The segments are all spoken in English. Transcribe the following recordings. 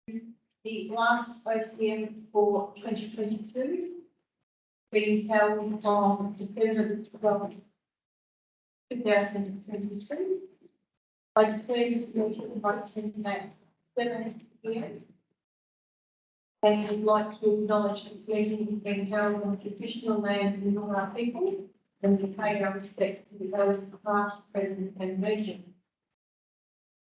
The last OCM for 2022 being held on December 12th, 2022. I declare the meeting open at 7 p.m. And would like to acknowledge this meeting is being held on traditional land of all our people and to pay our respect to the elders past, present and emerging.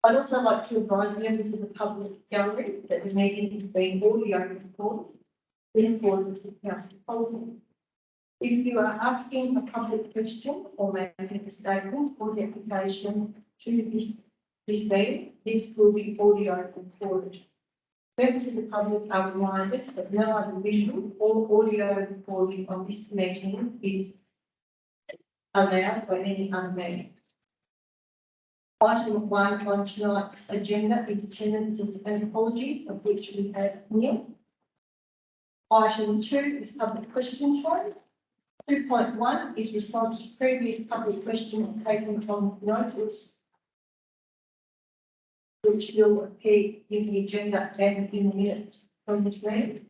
I'd also like to advise members of the public gallery that the meeting is being audio recorded in accordance with council policy. If you are asking a public question or making a statement or deputation to this meeting, this will be audio recorded. Members of the public are reminded that no other visual or audio recording of this meeting is allowed by any other meeting. Item 1 on tonight's agenda is attendances and apologies, of which we have nil. Item 2 is public question time. 2.1 is response to previous public questions taken on notice, which will appear in the agenda and in the minutes from this meeting.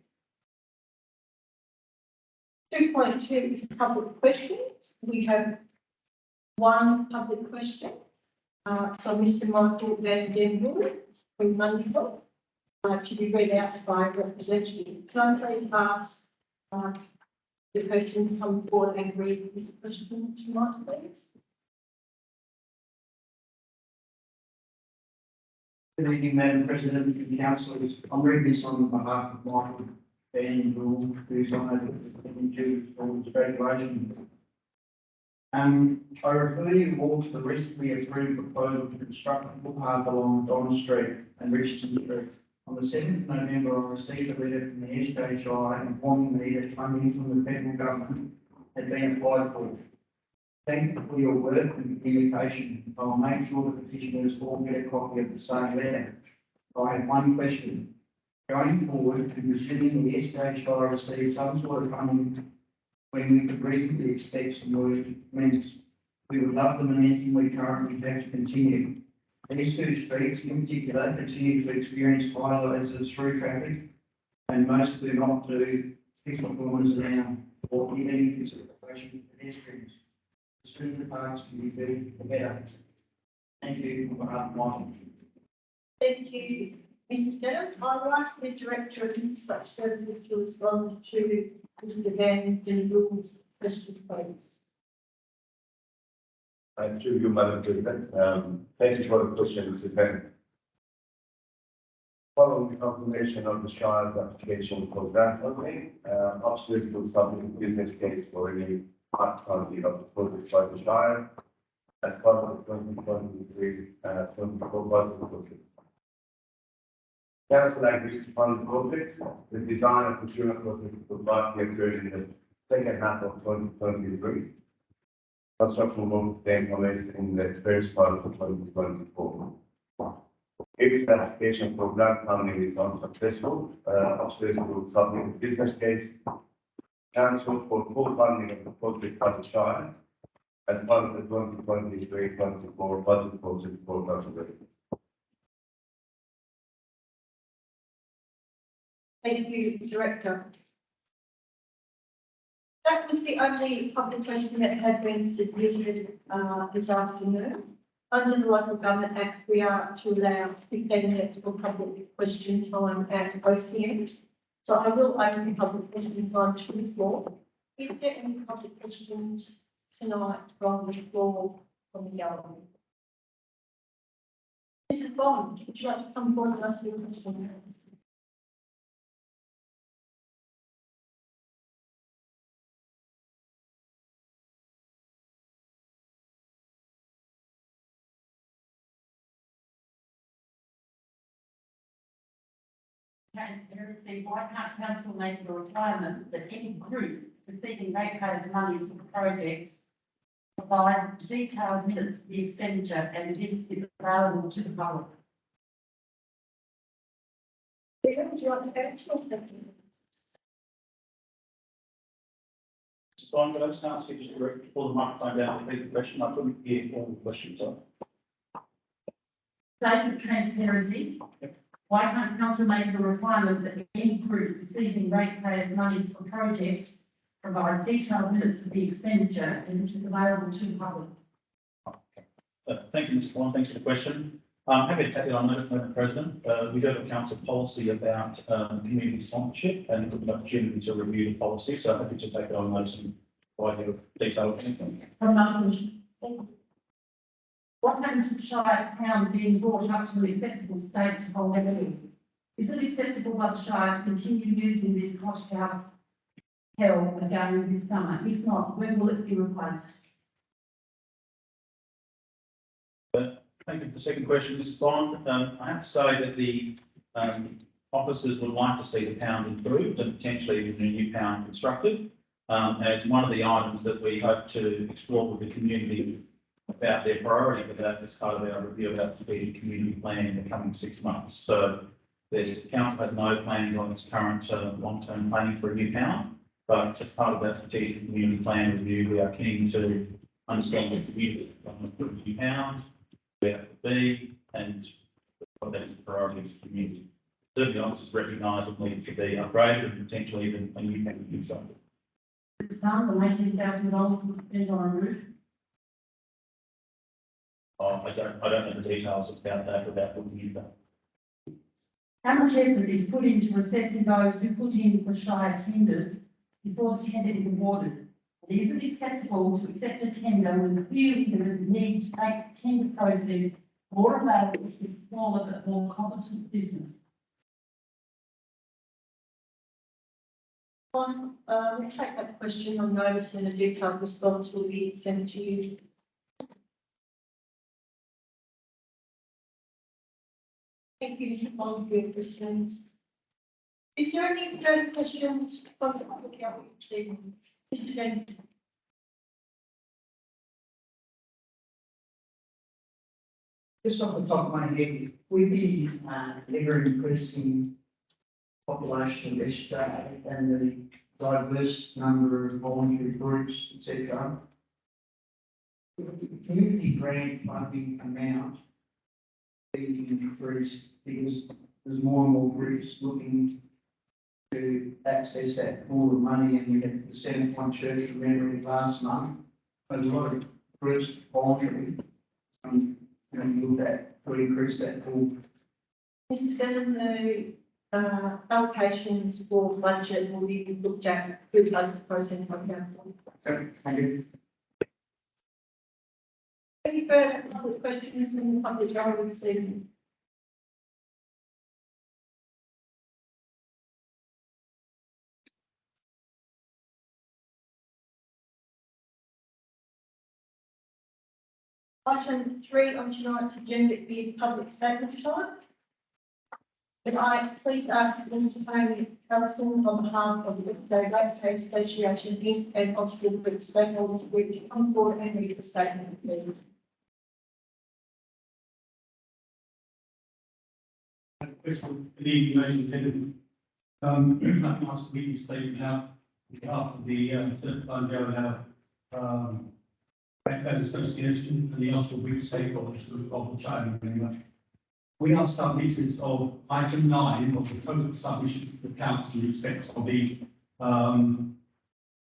2.2 is public questions. We have one public question from Mr. Michael Van Den Boer from Mundiville to be read out by a representative. Can I please ask the person to come forward and read this question tonight, please? Good evening, Madam President and councillors. I'm reading this on behalf of Michael Van Boer, who's on his graduation. I refer you all to the recently approved proposal to construct a footpath along Don Street and Richardson Street. On the 7th of November, I received a letter from the SJ Shire informing me that funding from the federal government had been applied for. Thank you for your work and communication. I will make sure the petitioners all get a copy of the same letter. I have one question. Going forward, and presuming the SJ Shire receives some sort of funding when we could reasonably expect some work to commence, we would love the momentum we currently have to continue. These two streets in particular continue to experience high loads of through traffic, and most do not do 50 kilometres an hour or give any consideration for pedestrians. The sooner the paths can be built, the better. Thank you on behalf of Michael. Thank you, Mr. Dennis. I'll ask the Director of Infrastructure Services to respond to Mr. Van Den Boer's question, please. Thank you, Madam President. Thank you for the question, Mr. Ben. Following the confirmation of the Shire's application for grant funding, Oxford will submit a business case for any part funding of the project by the Shire as part of the 2023-24 budget process. Council agrees to fund the project. The design and procurement process will likely occur in the second half of 2023. Construction will take place in the first part of 2024. If the application for grant funding is unsuccessful, Oxford will submit a business case Council for full funding of the project by the Shire as part of the 2023-24 budget process for Council. Thank you, Director. That was the only public question that had been submitted this afternoon. Under the Local Government Act, we are to allow 15 minutes for public question time at OCM. So I will open the public question time to the floor. Is there any public questions tonight from the floor from the gallery? Mrs. Bond, would you like to come forward and ask your question? Transparency, why can't council make a requirement that any group receiving ratepayers' money for projects provide detailed minutes of the expenditure and this is available to the public? Would you like to answer? Fine, but I just ask you to pull the microphone down and repeat the question. I couldn't hear all the questions. Sake of transparency, Why can't council make a requirement that any group receiving ratepayers' monies for projects provide detailed minutes of the expenditure and this is available to the public? Thank you, Mr. Bond. Thanks for the question. I'm happy to take it on notice, Madam President. We do have a council policy about community sponsorship and an opportunity to review the policy, so I'm happy to take it on notice and provide you with detailed anything. Another question. What happens to Shire Town being brought up to an acceptable state to hold evidence? Is it acceptable by the Shire to continue using this hothouse hell again this summer? If not, when will it be replaced? Thank you for the second question, Mrs. Bond. I have to say that the officers would like to see the pound improved and potentially even a new pound constructed. And it's one of the items that we hope to explore with the community about their priority for that as part of our review of our strategic community plan in the coming 6 months. So the council has no plans on its current long-term planning for a new pound, but as part of that strategic community plan review, we are keen to understand the community on the new pound, where it would be, and what that is the priority of the community. Certainly, officers recognise it needs to be upgraded and potentially even a new pound constructed. It's done, the $19,000 was spent on a roof. I don't know the details about that without looking into that. How much effort is put into assessing those who put in for Shire tenders before the tender is awarded? And is it acceptable to accept a tender when clearly there is a need to make the tender process more available to smaller but more competent business? We take that question on notice and a detailed response will be sent to you. Thank you, Mr. Bond, for your questions. Is there any further questions from the public outreach team? Mr. James? Just off the top of my head, with the ever increasing population of Australia and the diverse number of voluntary groups, etc., the community grant funding amount being increased because there's more and more groups looking to access that pool of money, and we had the Serpentine Church remembering last month. A lot of groups voluntary look at to increase that pool. Mr. Bennett, the allocations for budget will be looked at through the budget process by council. Thank you. Any further public questions from the public gallery this evening? Item 3 on tonight's agenda is public statement time. Can I please ask the entertaining council on behalf of the Ratepayers Association Inc. and Hospital Group stakeholders to come forward and read the statement, please. Good evening, ladies and gentlemen. I'd like to ask to read this statement out on behalf of the Serpentine Jarrahdale Ratepayers Association and the Hospital Group stakeholders of the Shire of. We are submitters of item 9 of the total submission to the council in respect of the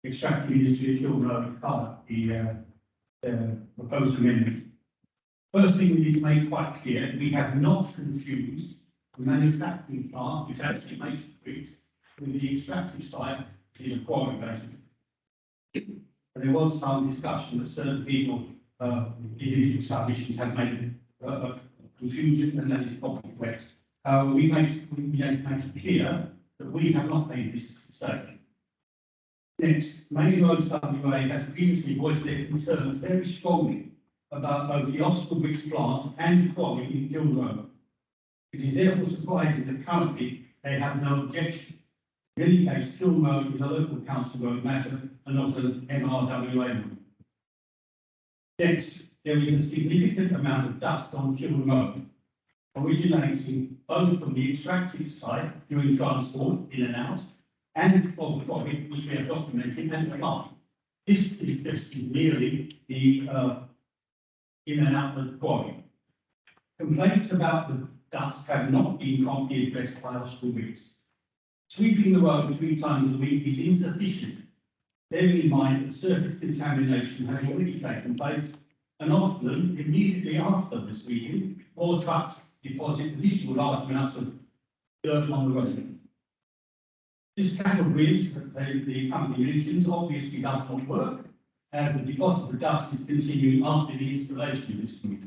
extracting industry at Hill Road, the proposed amendment. First thing we need to make quite clear, we have not confused the manufacturing plant, which actually makes the bricks, with the extractive site, which is a quarry basically. And there was some discussion that certain people, individual submissions have made confusion, and that is probably correct. We have to make it clear that we have not made this mistake. Next, Main Roads WA has previously voiced their concerns very strongly about both the Hospital Bricks plant and quarry in Hill Road. It is therefore surprising that currently they have no objection. In any case, Hill Road is a local council road matter and not an MRWA one. Next, there is a significant amount of dust on Hill Road, originating both from the extractive site during transport in and out, and of the quarry, which we have documented, and the plant. This is just merely the in and out of the quarry. Complaints about the dust have not been promptly addressed by hospital whips. Sweeping the road 3 times a week is insufficient, bearing in mind that surface contamination has already taken place, and often immediately after the sweeping, more trucks deposit additional large amounts of dirt on the road. This cattle bridge that the company mentions obviously does not work, as the deposit of dust is continuing after the installation of this sweep.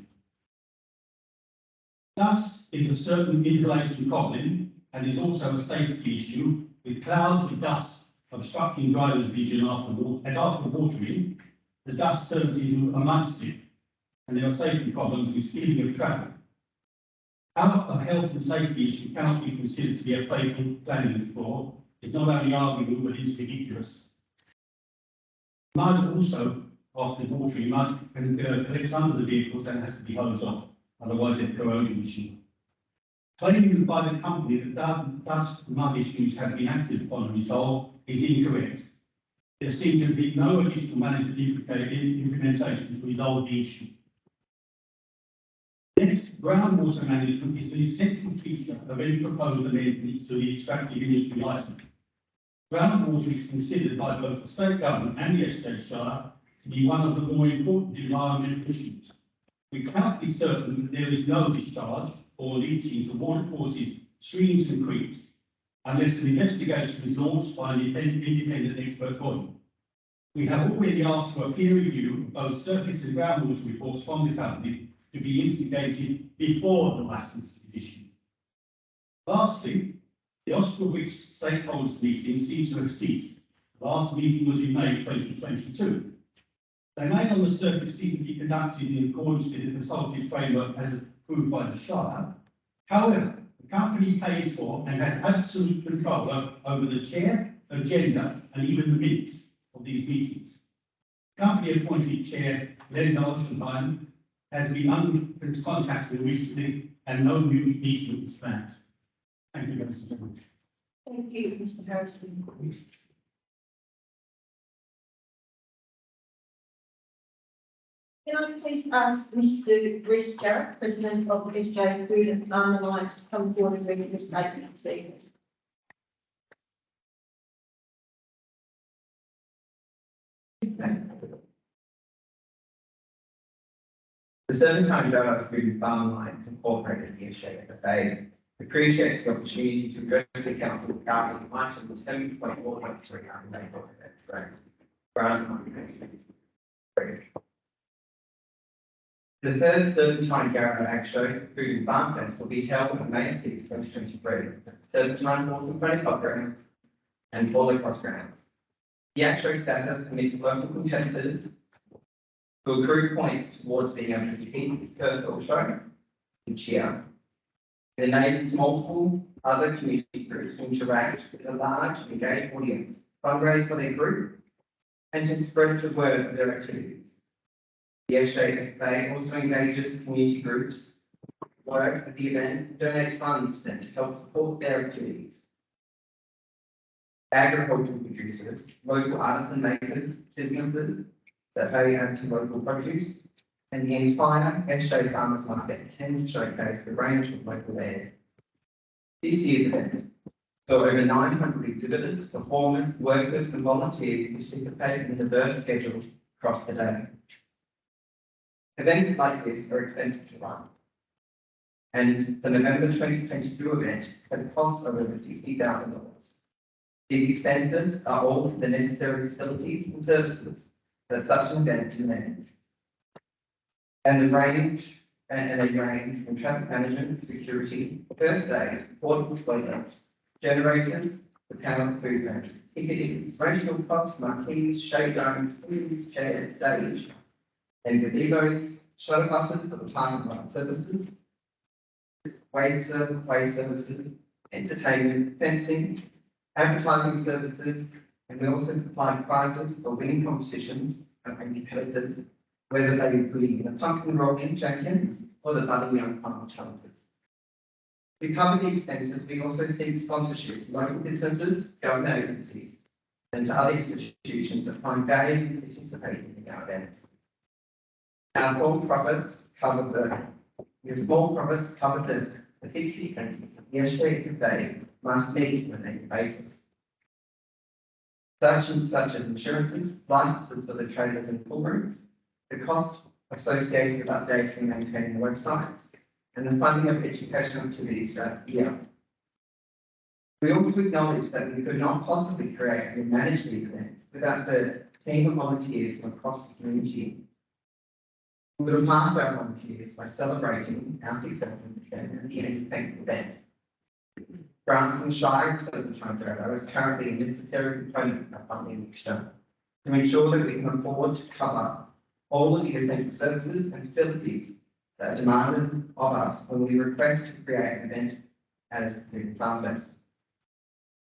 Dust is a certain inhalation problem and is also a safety issue, with clouds of dust obstructing drivers' vision after watering. The dust turns into a mudslip, and there are safety problems with skidding of traffic. How a health and safety issue cannot be considered to be a fatal planning flaw is not only arguable, but is ridiculous. Mud also, after watering, mud can collect under the vehicles and has to be hosed off, otherwise it's a corrosion issue. Claiming by the company that dust mud issues have been acted upon and resolved is incorrect. There seems to be no additional management implementation to resolve the issue. Next, groundwater management is an essential feature of any proposed amendment to the extractive industry licence. Groundwater is considered by both the state government and the Shire to be one of the more important environmental issues. We cannot be certain that there is no discharge or leaching to water courses, streams and creeks, unless an investigation is launched by an independent expert body. We have already asked for a peer review of both surface and groundwater reports from the company to be instigated before the licence is issued. Lastly, the Osprey stakeholders meeting seems to have ceased. The last meeting was in May 2022. They may on the surface seem to be conducted in accordance with the consultative framework as approved by the Shire. However, the company pays for and has absolute control over the chair, agenda, and even the minutes of these meetings. Company appointed chair, Serpentine, has been contacted recently and no new meeting is planned. Thank you, Mr. Chairman. Thank you, Mr. Harrison. Can I please ask Mr. Rhys Jarrett, President of SJ Food and Farm Alliance, to come forward and read the statement this evening? The Serpentine Jarrahdale Food and Farm Alliance Incorporated the Shire of Serpentine appreciates the opportunity to address the council regarding item 10.4.3 on the neighbourhood grant. The third Serpentine Jarrahdale Show Food and Farm Fest will be held on May 6, 2023 at Serpentine Horse and Pony Club grounds and Polo Cross grounds. The Show status permits local competitors to accrue points towards being able to compete per show each year. It enables multiple other community groups to interact with a large engaged audience, fundraise for their group, and to spread the word of their activities. The SJFA also engages community groups, work at the event, donates funds to them to help support their activities. Agricultural producers, local artisan makers, businesses that value anti-local produce, and the entire SJ Farmers Market can showcase the range of local wares. This year's event saw over 900 exhibitors, performers, workers and volunteers participate in a diverse schedule across the day. Events like this are expensive to run, and the November 2022 event had a cost of over $60,000. These expenses are all for the necessary facilities and services that such an event demands. And they range from traffic management, security, first aid, portable toilets, generators, the power food range, ticketing, rental costs, marquees, shade domes, pools, chairs, stage, and gazebos, shuttle buses for the park and ride services, way services, entertainment, fencing, advertising services, and we also supply prizes for winning competitions and competitors, whether they be the pumpkin rolling champions or the budding young farmer challenges. To cover the expenses, we also seek sponsorships from local businesses, government agencies, and to other institutions that find value in participating in our events. Our small profits cover the the fixed expenses of the Australian Cafe must meet on an annual basis. Such as insurances, licenses for the traders and pool rooms, the cost associated with updating and maintaining the websites, and the funding of educational activities throughout the year. We also acknowledge that we could not possibly create and manage these events without the team of volunteers from across the community. We would mark our volunteers by celebrating our success at the end of the event. Grant from Shire of Serpentine Jarrahdale is currently a necessary component of our funding mixture to ensure that we can afford to cover all of the essential services and facilities that are demanded of us when we request to create an event as the Farmfest.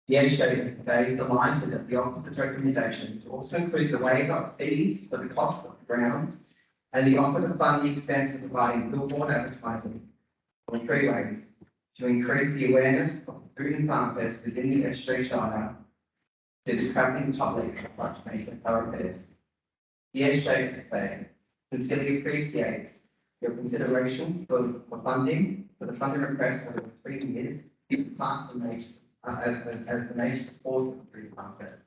The Educated Cafe is delighted at the officer's recommendation to also include the waiver of fees for the cost of the grounds and the offer to fund the expense of providing billboard advertising on 3 ways to increase the awareness of the Food and Farm Fest within the Estuary Shire to the travelling public of such major thoroughfares. The Educated Cafe sincerely appreciates your consideration for funding, for the funding request over 3 years, in part of as the major support of the Food and Farm Fest.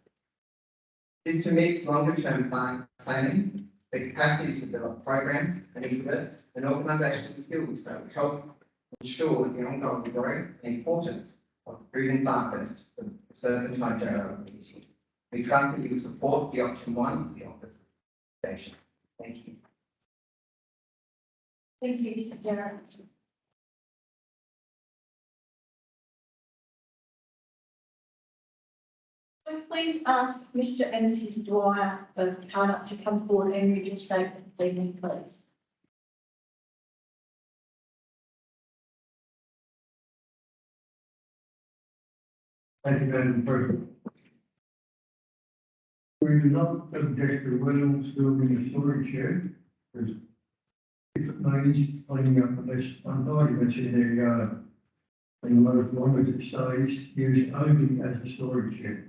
This permits longer-term planning, the capacity to develop programs and exhibits and organisational skills that will help ensure the ongoing growth and importance of the Food and Farm Fest for the Serpentine Jarrahdale community. We trust that you will support the option 1 of the office station. Thank you. Thank you, Mr. Jarrett. So please ask Mr. and Mrs. Dwyer of Carnup to come forward and read your statement, please. Thank you, Madam President. We do not object to Williams building a storage shed, because if it means cleaning up the best items in their yard, and as long as it stays used only as a storage shed.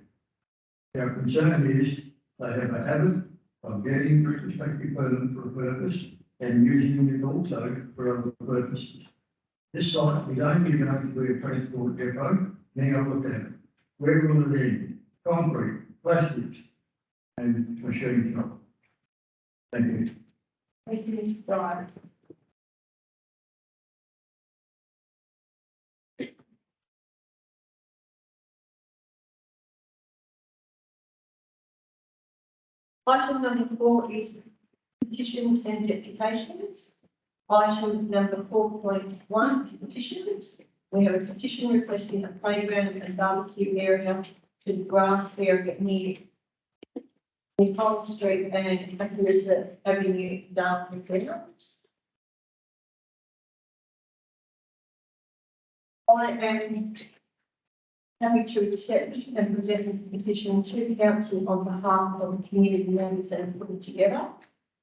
Our concern is they have a habit of getting retrospective permit for a purpose and using it also for other purposes. This site is only going to be a transport depot. Now look at it. Where will it end? Concrete, plastics, and machine shop. Thank you. Thank you, Mr. Dwyer. Item number 4 is petitions and deputations. Item number 4.1 is petitions. We have a petition requesting a playground and barbecue area to the grass area near Nicole Street and Clarissa Avenue, Dartford grounds. I am happy to accept and present this petition to council on behalf of the community members that have put it together.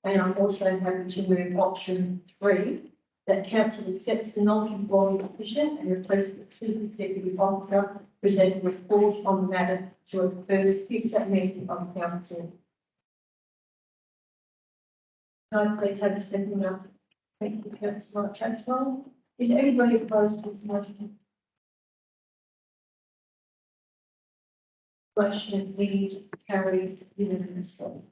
And I'm also happy to move option 3, that council accepts the non-conforming petition and requests the chief executive officer present a report on the matter to a third future meeting of council. Can I please have a second up? Thank you, Councillor Chatswell. Is anybody opposed to this motion? Motion is carried unanimously.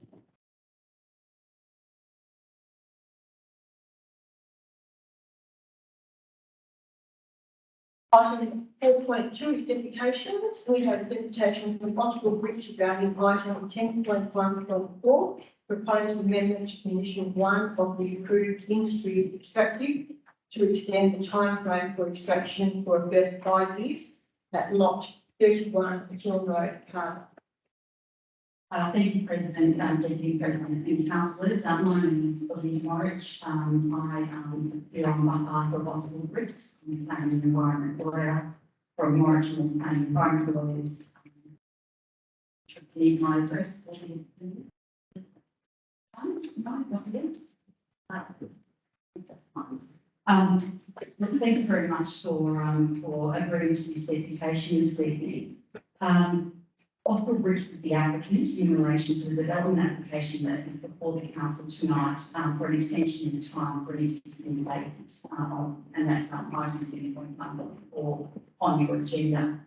Item 4.2 is deputations. We have deputation from possible breach regarding item 10.1.4, proposed amendment to condition 1 of the approved industry extractive to extend the timeframe for extraction for a further 5 years at lot 31 Hill Road, Cardiff. Thank you, President, Deputy President and Councillors. My name is Olivia Morrich. I appear on behalf of Possible Bricks, the Planning and Environment Lawyer from Morrich and Environment Lawyers. Need my address. Thank you very much for agreeing to this deputation this evening. Austral Bricks is the applicant in relation to the development application that is before the council tonight for an extension in time for an existing vacant, and that's item 10.1.4 on your agenda.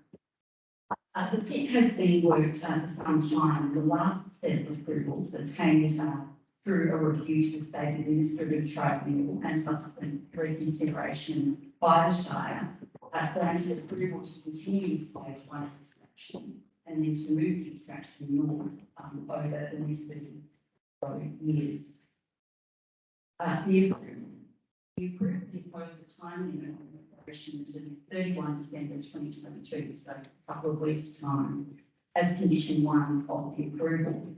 The pit has been worked for some time. The last set of approvals obtained through a review to the State Administrative Tribunal and subsequent reconsideration by the Shire granted approval to continue stage 1 extraction and then to move the extraction north over the next 30 years. The approval imposed a time limit on the operation to 31 December 2022, so a couple of weeks' time, as condition 1 of the approval.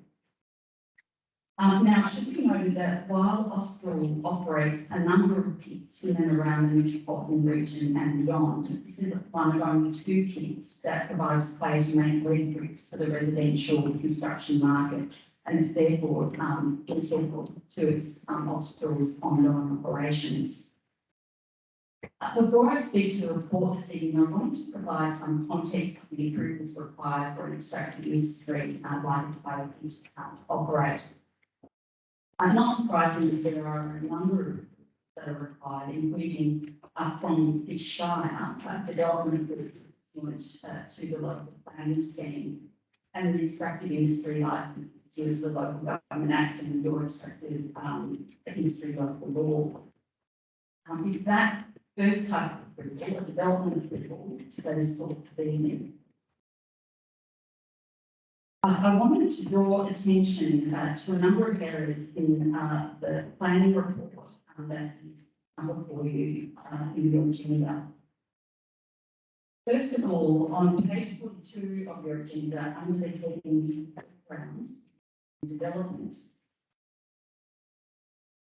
Now, it should be noted that while Austral operates a number of pits in and around the metropolitan region and beyond, this is one of only 2 pits that provides clay to make red bricks for the residential construction market, and is therefore integral to its Austral's ongoing operations. Before I speak to the report this evening, I want to provide some context to the approvals required for an extractive industry like clay pit to operate. Not surprisingly, there are a number that are required, including from the Shire development group to the local planning scheme and the extractive industry licence due to the Local Government Act and your extractive industry local law. Is that first type of approval, a development approval, that is sort of being I wanted to draw attention to a number of areas in the planning report that is before you in your agenda. First of all, on page 42 of your agenda, under the heading Background and Development,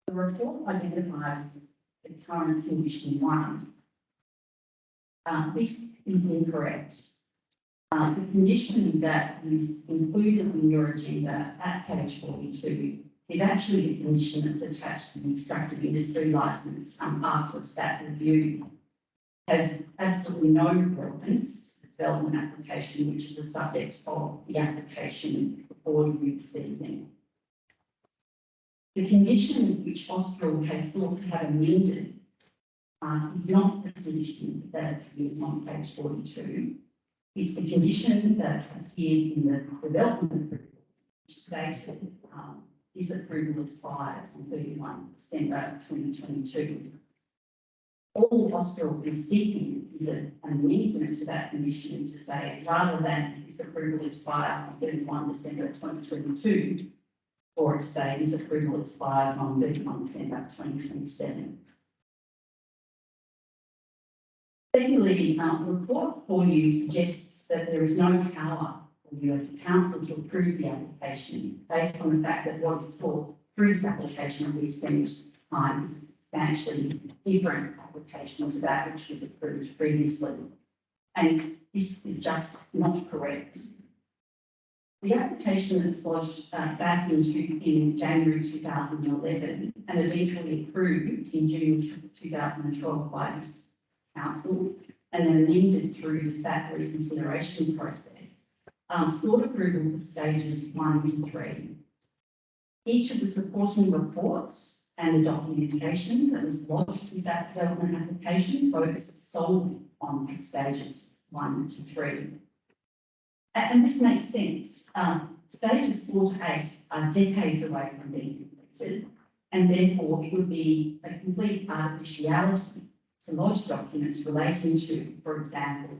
the report identifies the current condition 1. This is incorrect. The condition that is included in your agenda at page 42 is actually the condition that's attached to the extractive industry licence after a stat review. Has absolutely no relevance to the development application, which is the subject of the application before you this evening. The condition which Austral has sought to have amended is not the condition that appears on page 42. It's the condition that appeared in the development approval, which stated this approval expires on 31 December 2022. All Austral is seeking is an amendment to that condition to say, rather than this approval expires on 31 December 2022, or to say this approval expires on 31 December 2027. Secondly, the report for you suggests that there is no power for you as a council to approve the application based on the fact that what is sought through this application of the extended time is a substantially different application to that which was approved previously. And this is just not correct. The application that was lodged back in January 2011 and eventually approved in June 2012 by this council and then amended through the stat reconsideration process, sought approval for stages 1 to 3. Each of the supporting reports and the documentation that was lodged with that development application focused solely on stages 1 to 3. And this makes sense. Stages 4 to 8 are decades away from being completed, and therefore it would be a complete artificiality to lodge documents relating to, for example,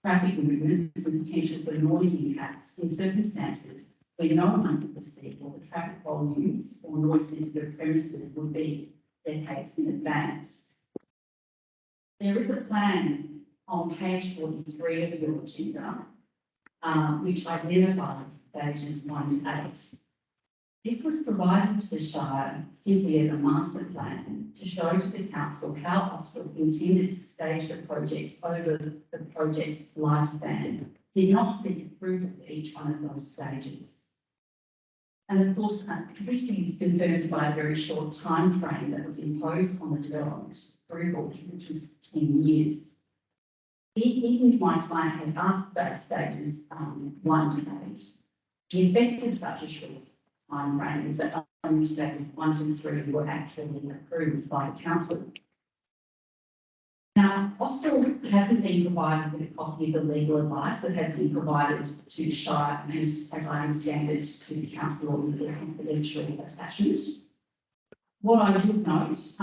traffic movements and potential for noise impacts in circumstances where no one could perceive what the traffic volumes or noise sensitive premises would be decades in advance. There is a plan on page 43 of your agenda which identifies stages 1 to 8. This was provided to the Shire simply as a master plan to show to the council how Austral intended to stage the project over the project's lifespan, did not seek approval for each one of those stages. And of course, this is confirmed by a very short time frame that was imposed on the development approval, which was 10 years. Even if my client had asked about stages 1 to 8, the effect of such a short time frame is that only stages 1 to 3 were actually approved by the council. Now, Austral hasn't been provided with a copy of the legal advice that has been provided to Shire, and as I understand it, to the council as a confidential attachment. What I would note is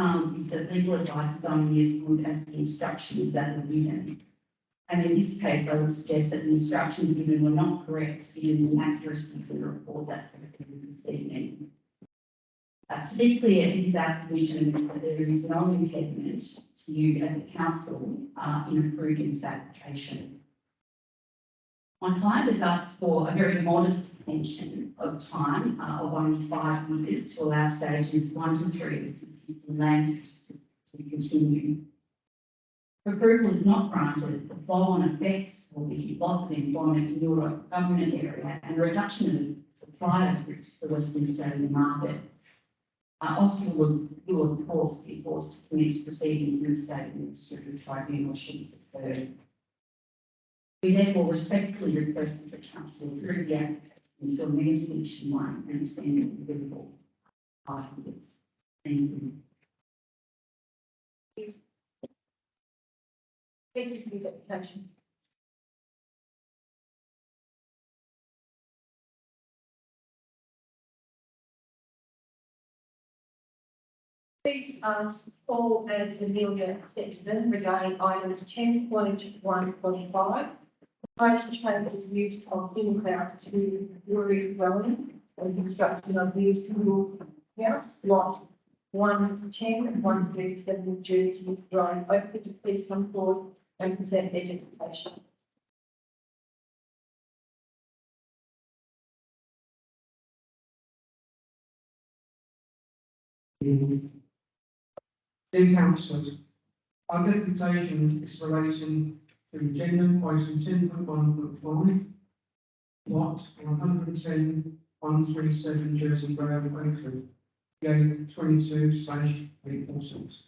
that legal advice is only as good as the instructions that are given. And in this case, I would suggest that the instructions given were not correct given the inaccuracies in the report that's been given this evening. To be clear, it is our submission that there is no impediment to you as a council in approving this application. My client has asked for a very modest extension of time of only 5 years to allow stages 1 to 3 of this existing land use to continue. If approval is not granted, the flow-on effects will be loss of employment in your government area and reduction of supply of goods to the Western Australian market. Austral will of course be forced to commence proceedings in the State Administrative Tribunal should this occur. We therefore respectfully request that the Council approve the application to amend Condition 1 and extend it to the 5 years. Thank you. Thank you for your application. Please ask Paul and Amelia Sexton regarding items 10.1.5. Proposed changes use of in-house to rural dwelling and construction of new single house lot 110, 137 Jersey Drive. Open to please come forward and present their identification. Dear councillors, our deputation is relating to agenda item 10.1.5, lot 110, 137 Jersey Drive, Oakford, gate 22/846.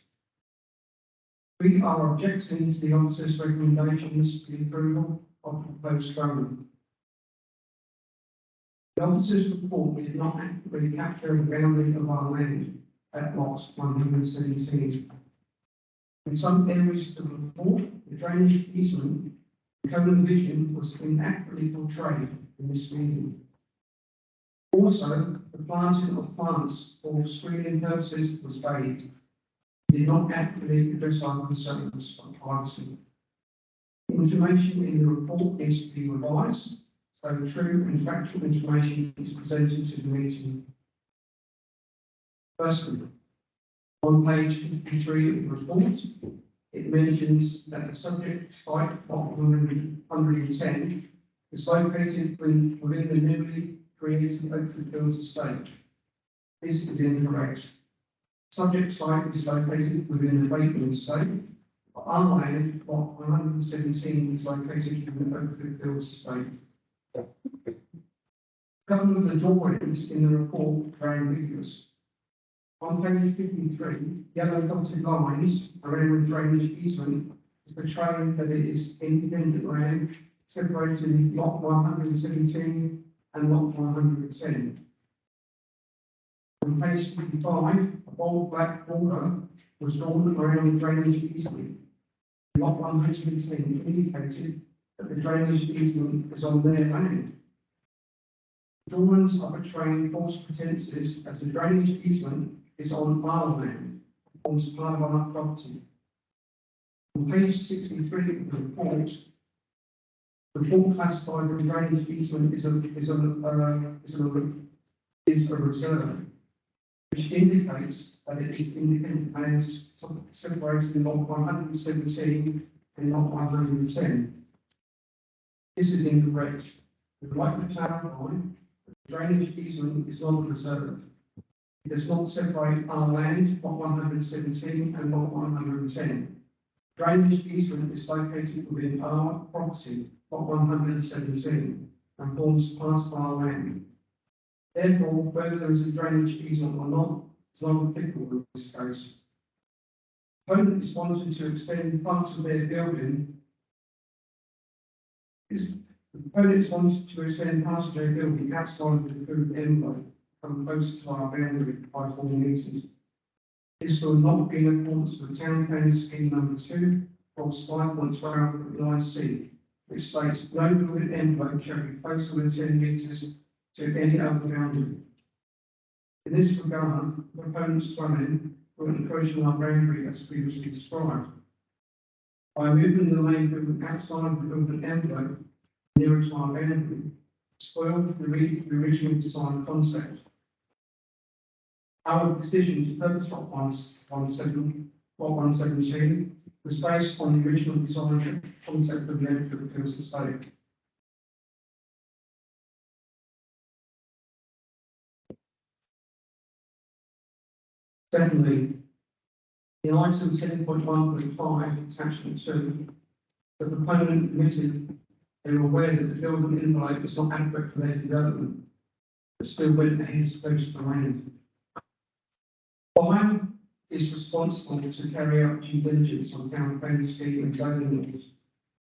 We are objecting to the officer's recommendations for the approval of the proposed dwelling. The officer's report did not accurately capture the boundary of our land at lots 117. In some areas of the report, the drainage easement, the code vision was inaccurately portrayed in this meeting. Also, the planting of plants for screening purposes was vague. It did not accurately address our concerns on privacy. The information in the report needs to be revised, so true and factual information is presented to the meeting. Firstly, on page 53 of the report, it mentions that the subject site of 110 is located within the newly created Oakford Fields estate. This is incorrect. Subject site is located within the Bateman estate, but our land, lot 117, is located within the Oakford Fields estate. A couple of the drawings in the report are ambiguous. On page 53, yellow dotted lines around the drainage easement is portraying that it is independent land separating lot 117 and lot 110. On page 55, a bold black border was drawn around the drainage easement. Lot 110 indicated that the drainage easement is on their land. Drawings are portraying false pretenses as the drainage easement is on our land, forms part of our property. On page 63 of the report classified the drainage easement is a reserve, which indicates that it is independent lands separated in lot 117 and lot 110. This is incorrect. We would like to clarify that the drainage easement is not a reserve. It does not separate our land, lot 117 and lot 110. Drainage easement is located within our property, lot 117, and forms part of our land. Therefore, whether there is a drainage easement or not is not applicable in this case. The opponent is wanting to extend parts of their building is the proponents wanted to extend part of their building outside of the approved envelope, come closer to our boundary by 4 metres. This will not be in accordance with Town Planning Scheme number 2, clause 5.12.9c, which states no building envelope shall be closer than 10 metres to any other boundary. In this regard, the proponents' dwelling will encroach on our boundary as previously described. By moving the main building outside of the building envelope nearer to our boundary, spoiled the original design concept. Our decision to purpose lot 117 was based on the original design concept of the Enfield Hills estate. Secondly, in item 10.1.5, attachment 2, the proponent admitted they were aware that the building envelope is not adequate for their development, but still went ahead to purchase the land. Fire is responsible to carry out due diligence on Town Planning Scheme and zoning laws,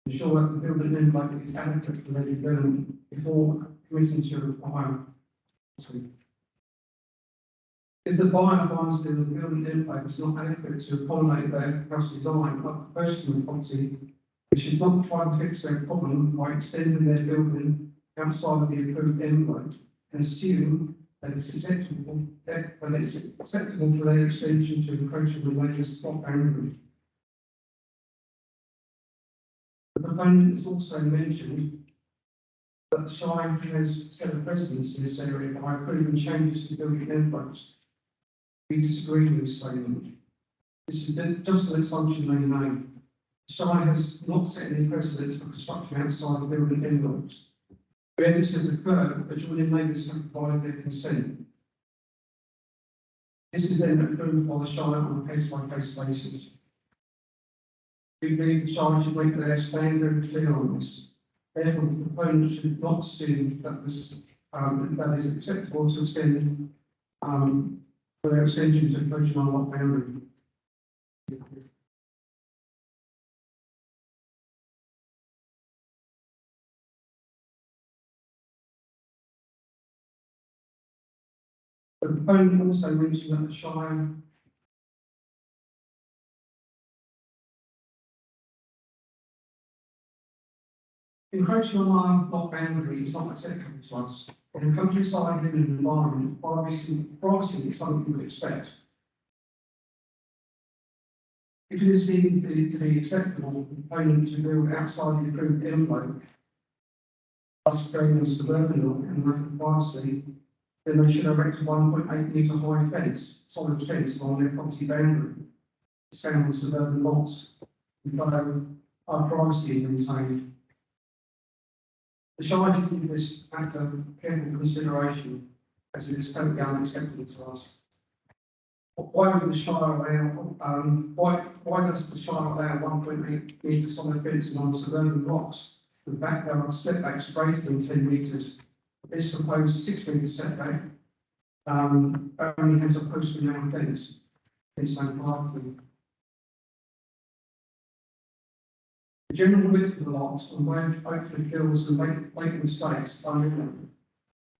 ensure that the building envelope is adequate for their development before committing to acquire. If the buyer finds that the building envelope is not adequate to accommodate their house design, like the person of the property, they should not try to fix their problem by extending their building outside of the approved envelope and assume that it's acceptable for their extension to encroach on the latest plot boundary. The proponent has also mentioned that the Shire has set a precedence in this area by approving changes to building envelopes. We disagree with this statement. This is just an assumption they made. The Shire has not set any precedents for construction outside the building envelopes. Where this has occurred, adjoining neighbours have provided their consent. This is then approved by the Shire on a case-by-case basis. We believe the Shire should make their stand very clear on this. Therefore, the proponent should not assume that that is acceptable to extend for their extension to encroach on our lot boundary. The proponent also mentioned that the Shire encroaching on our lot boundary is not acceptable to us. In a countryside living environment, privacy is something you would expect. If it is deemed to be acceptable for the proponent to build outside the approved envelope, thus creating a suburban law and lack of privacy, then they should erect a 1.8 metre high fence, solid fence along their property boundary, to surround the suburban lots, and our privacy is maintained. The Shire should give this matter careful consideration, as it is totally unacceptable to us. Why would the Shire allow? Why does the Shire allow 1.8 metre solid fence along suburban blocks with backyard setbacks greater than 10 metres? This proposed 6 metre setback only has a post and round fence. It's no parking. The general width of the lots on both Oakford Hills and Lakeland Estates are limited,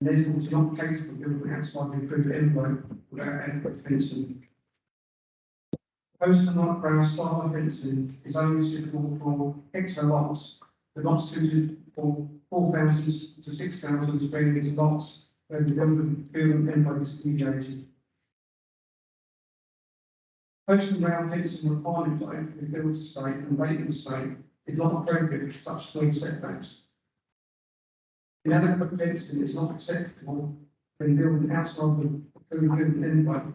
and therefore do not cater for building outside the approved envelope without adequate fencing. Post and light brown style fencing is only suitable for extra lots, but not suited for 4,000 to 6,000 square metre lots where the building envelope is deviated. Post and round fencing requirement for Oakford Hills Estate and Lakeland Estate is not appropriate for such small setbacks. Inadequate fencing is not acceptable when building outside the building envelope,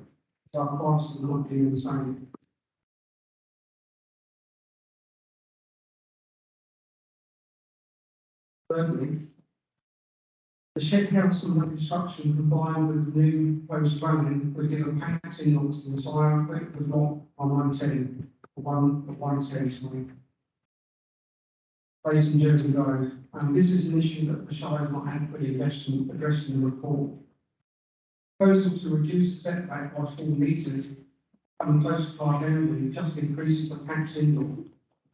so our prices will not be the same. Thirdly, the shed house and construction combined with the new proposed dwelling would give a packed in onto the entire width of lot on 110, 110, based in Jersey Road, and this is an issue that the Shire has not adequately addressed in the report. Proposal to reduce the setback by 4 metres and close to our boundary just increases the packed indoor,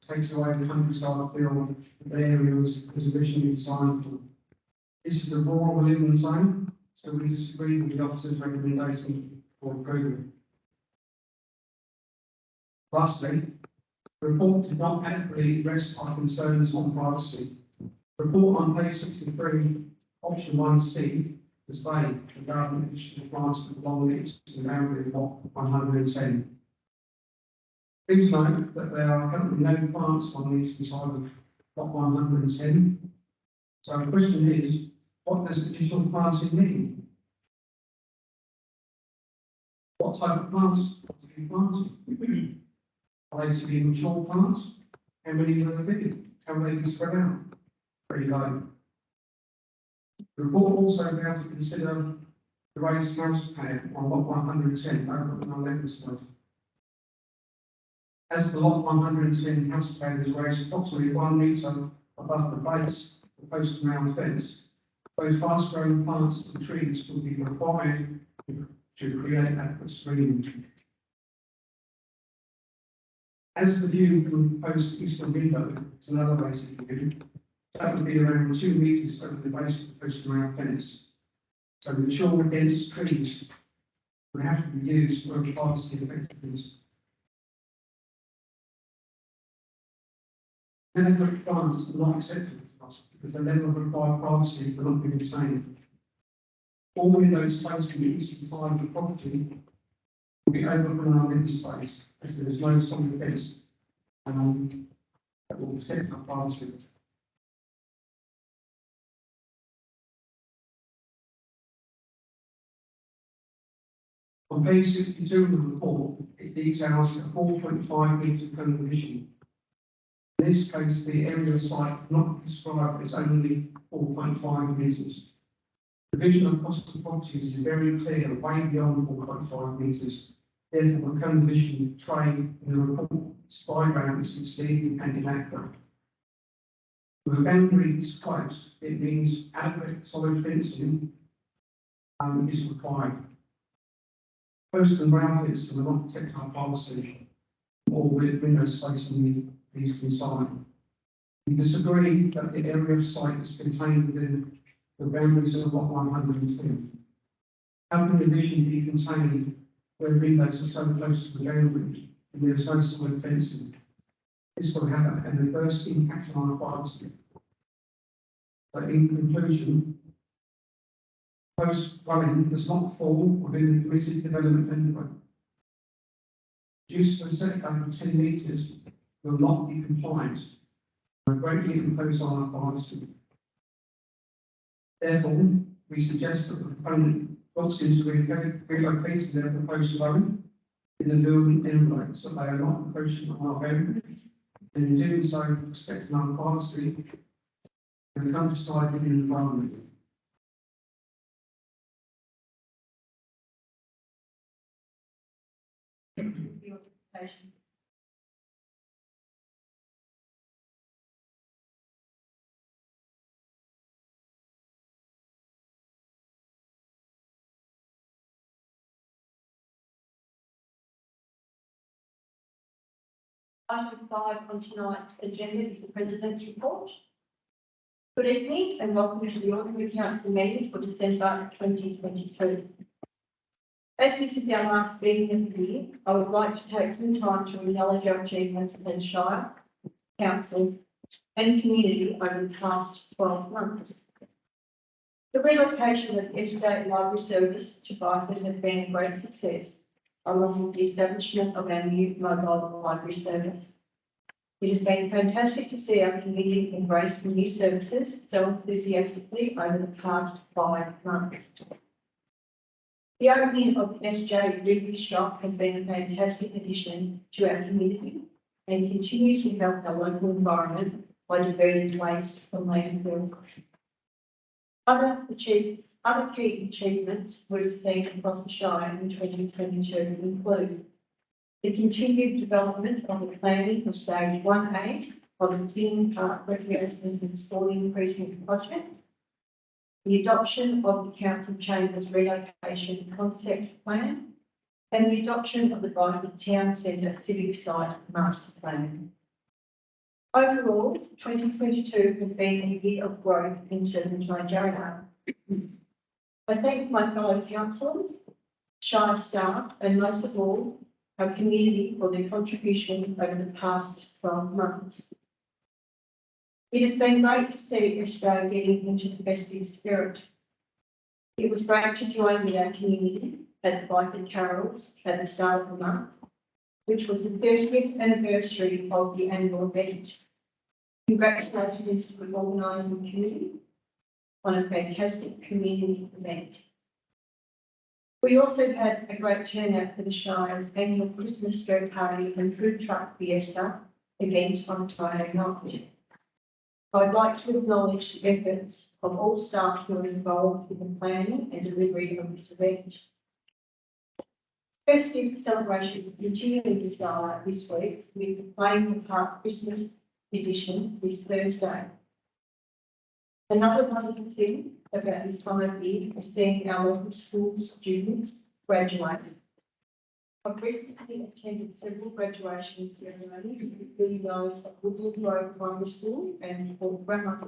takes away the countryside feel that the area was originally designed for. This is a rural living zone, so we disagree with the officer's recommendation for approval. Lastly, the report did not adequately address our concerns on privacy. The report on page 63, option 1C, is vague regarding additional plants with long leaves to the boundary of lot 110. Please note that there are currently no plants on the eastern side of lot 110. So the question is, what does additional planting mean? What type of plants are to be planted? Are they to be mature plants? How many will there be? How will they be spread out? Very low. The report also failed to consider the raised house pad on lot 110 over on the left side. As the lot 110 house pad is raised approximately 1 metre above the base of the post round fence, both fast-growing plants and trees will be required to create adequate screening. As the view from the proposed eastern window is another basic view, that would be around 2 metres over the base of the post round fence. So mature dense trees would have to be used for privacy effectiveness. Adequate plants are not acceptable for us because the level of required privacy will not be maintained. All windows facing the eastern side of the property will be open from our living space, as there is no solid fence that will protect our privacy. On page 62 of the report, it details a 4.5 metre cone division. In this case, the area of site not described as only 4.5 metres. The vision of coastal properties is very clear, way beyond 4.5 metres. Therefore, the cone division trade in the report spy ground is misleading and inaccurate. With a boundary this close, it means adequate solid fencing is required. Post and ground fence will not protect our policy or window space on the eastern side. We disagree that the area of site is contained within the boundaries of lot 110. How can the vision be contained where windows are so close to the boundary and there is no solid fencing? This will have an adverse impact on our privacy. So in conclusion, post dwelling does not fall within the permitted development envelope. Use of a setback of 10 metres will not be compliant and greatly impose on our privacy. Therefore, we suggest that the proponent looks into relocating their proposed dwelling in the building envelope so they are not encroaching on our boundary, and in doing so, respecting our privacy and the countryside living environment. Your application. Item 5 on tonight's agenda is the President's report. Good evening and welcome to the ordinary council meeting for December 2022. As this is our last meeting of the year, I would like to take some time to acknowledge our achievements as Shire, Council and community over the past 12 months. The relocation of the Estate Library Service to Byford has been a great success, along with the establishment of our new mobile library service. It has been fantastic to see our community embrace the new services so enthusiastically over the past 5 months. The opening of the SJ Ridley Shop has been a fantastic addition to our community and continues to help our local environment by diverting waste from landfills. Other key achievements we've seen across the Shire in 2022 include the continued development of the planning for stage 1A of the King Park Recreation and Sporting Precinct project, the adoption of the Council Chamber's relocation concept plan, and the adoption of the Byford Town Centre Civic Site Master Plan. Overall, 2022 has been a year of growth in Serpentine Jarrahdale. I thank my fellow councillors, Shire staff, and most of all, our community for their contribution over the past 12 months. It has been great to see Australia getting into the festive spirit. It was great to join with our community at the Bike Carols at the start of the month, which was the 30th anniversary of the annual event. Congratulations to the organising committee on a fantastic community event. We also had a great turnout for the Shire's annual Christmas stroke party and food truck fiesta event on Friday night. I'd like to acknowledge the efforts of all staff who are involved in the planning and delivery of this event. Festive celebrations continue in Shire this week with the Playing the Park Christmas edition this Thursday. Another wonderful thing about this time of year is seeing our local school students graduate. I've recently attended several graduation ceremonies, including those at Woodland Road Primary School and Port Grammar.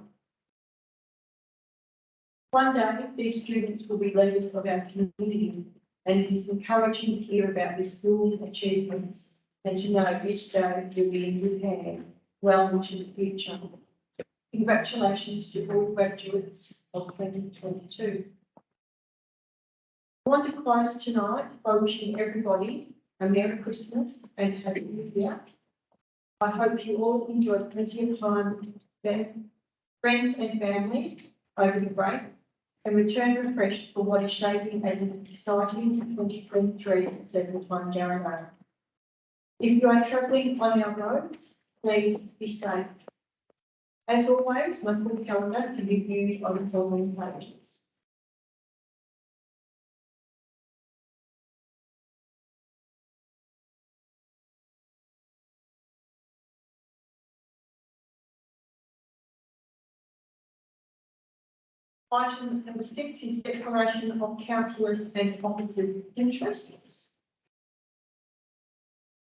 One day, these students will be leaders of our community, and it is encouraging to hear about their school achievements and to know each day will be in good hands well into the future. Congratulations to all graduates of 2022. I want to close tonight by wishing everybody a Merry Christmas and Happy New Year. I hope you all enjoyed plenty of time with their friends and family over the break and return refreshed for what is shaping as an exciting 2023 at Serpentine Jarrahdale. If you are travelling on our roads, please be safe. As always, my full calendar can be viewed on the following pages. Item number 6 is declaration of councillors and officers' interests.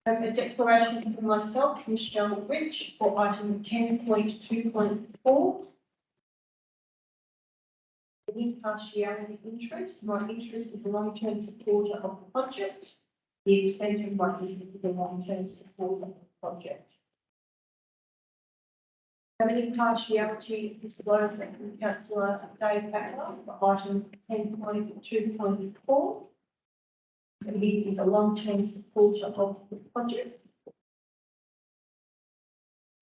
I have a declaration from myself, Michelle Rich, for item 10.2.4. The impartiality interest. My interest is a long-term supporter of the project. The extent of my interest is a long-term supporter of the project. Have an impartiality disclosure from Councillor Dave Battler for item 10.2.4. He is a long-term supporter of the project.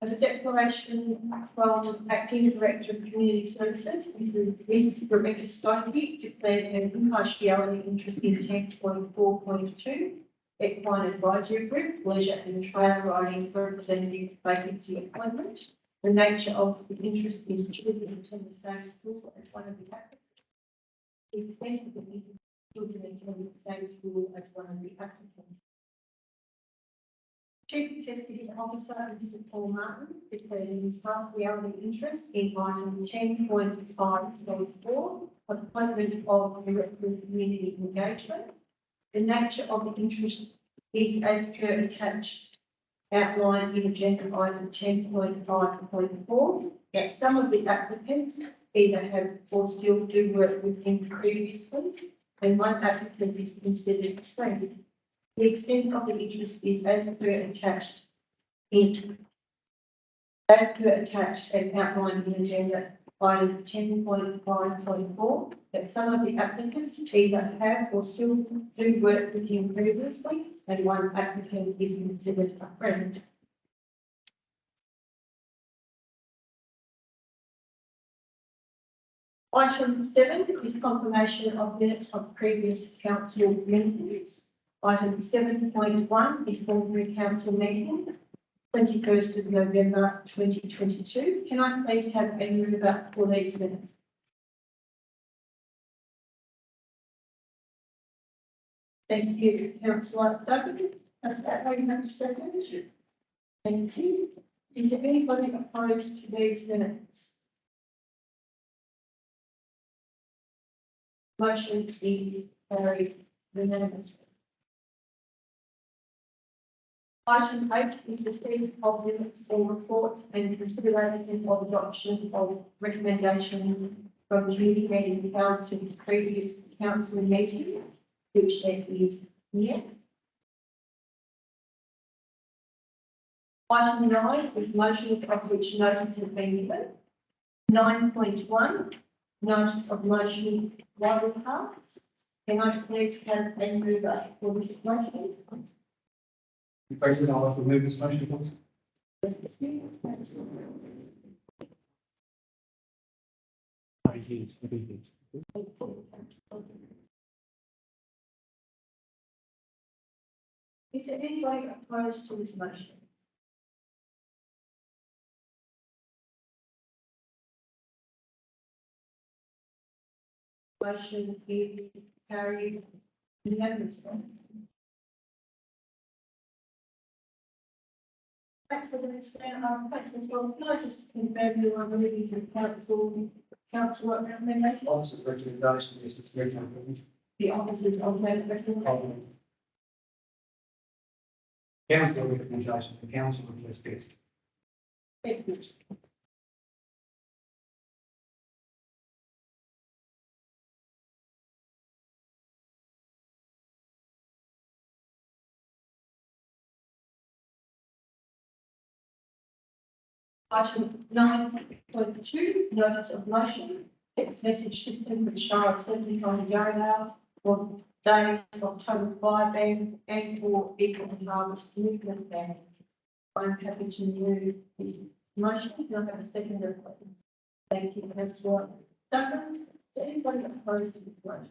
And a declaration from Acting Director of Community Services, Ms. Rebecca Stokey, declared an impartiality interest in 10.4.2, Equine Advisory Group, Leisure and Trail Riding Representative Vacancy Appointment. The nature of the interest is children attend the same school as one of the applicants. The extent of the interest children attend the same school as one of the applicants. Chief Executive Officer Mr. Paul Martin declared his partiality interest in item 10.5.4, appointment of Director of Community Engagement. The nature of the interest is as per attached outlined in agenda item 10.5.4 that some of the applicants either have or still do work with him previously, and one applicant is considered a friend. The extent of the interest is as per attached and outlined in agenda item 10.5.4 that some of the applicants either have or still do work with him previously, and one applicant is considered a friend. Item 7 is confirmation of minutes of previous council meetings. Item 7.1 is ordinary council meeting, 21st of November 2022. Can I please have a mover for these minutes? Thank you, Councillor Douglas. That's that way you have to second. Thank you. Is there anybody opposed to these minutes? Motion is carried unanimously. Item 8 is the receipt of minutes or reports and consideration of adoption of recommendation from the communicating council to previous council meeting, which there is here. Item 9 is motions of which notice has been given. 9.1, notice of motion water cards. Can I please have a mover for this motion? Mr. President, I'll have to move this motion, please. Is there anybody opposed to this motion? Motion is carried unanimously. Thanks for the next question as well. Can I just confirm you are moving to council recommendation? Officer's recommendation is to Smith. The officers of the recommendation. Council recommendation, the council request this. Thank you. Item 9.2, notice of motion, text message system for the Shire of Serpentine Jarrahdale for days of October 5 and for equal and harvest movement ban. I'm happy to move the motion. Can I have a second? Thank you, councillor Duncan. Is anybody opposed to this motion?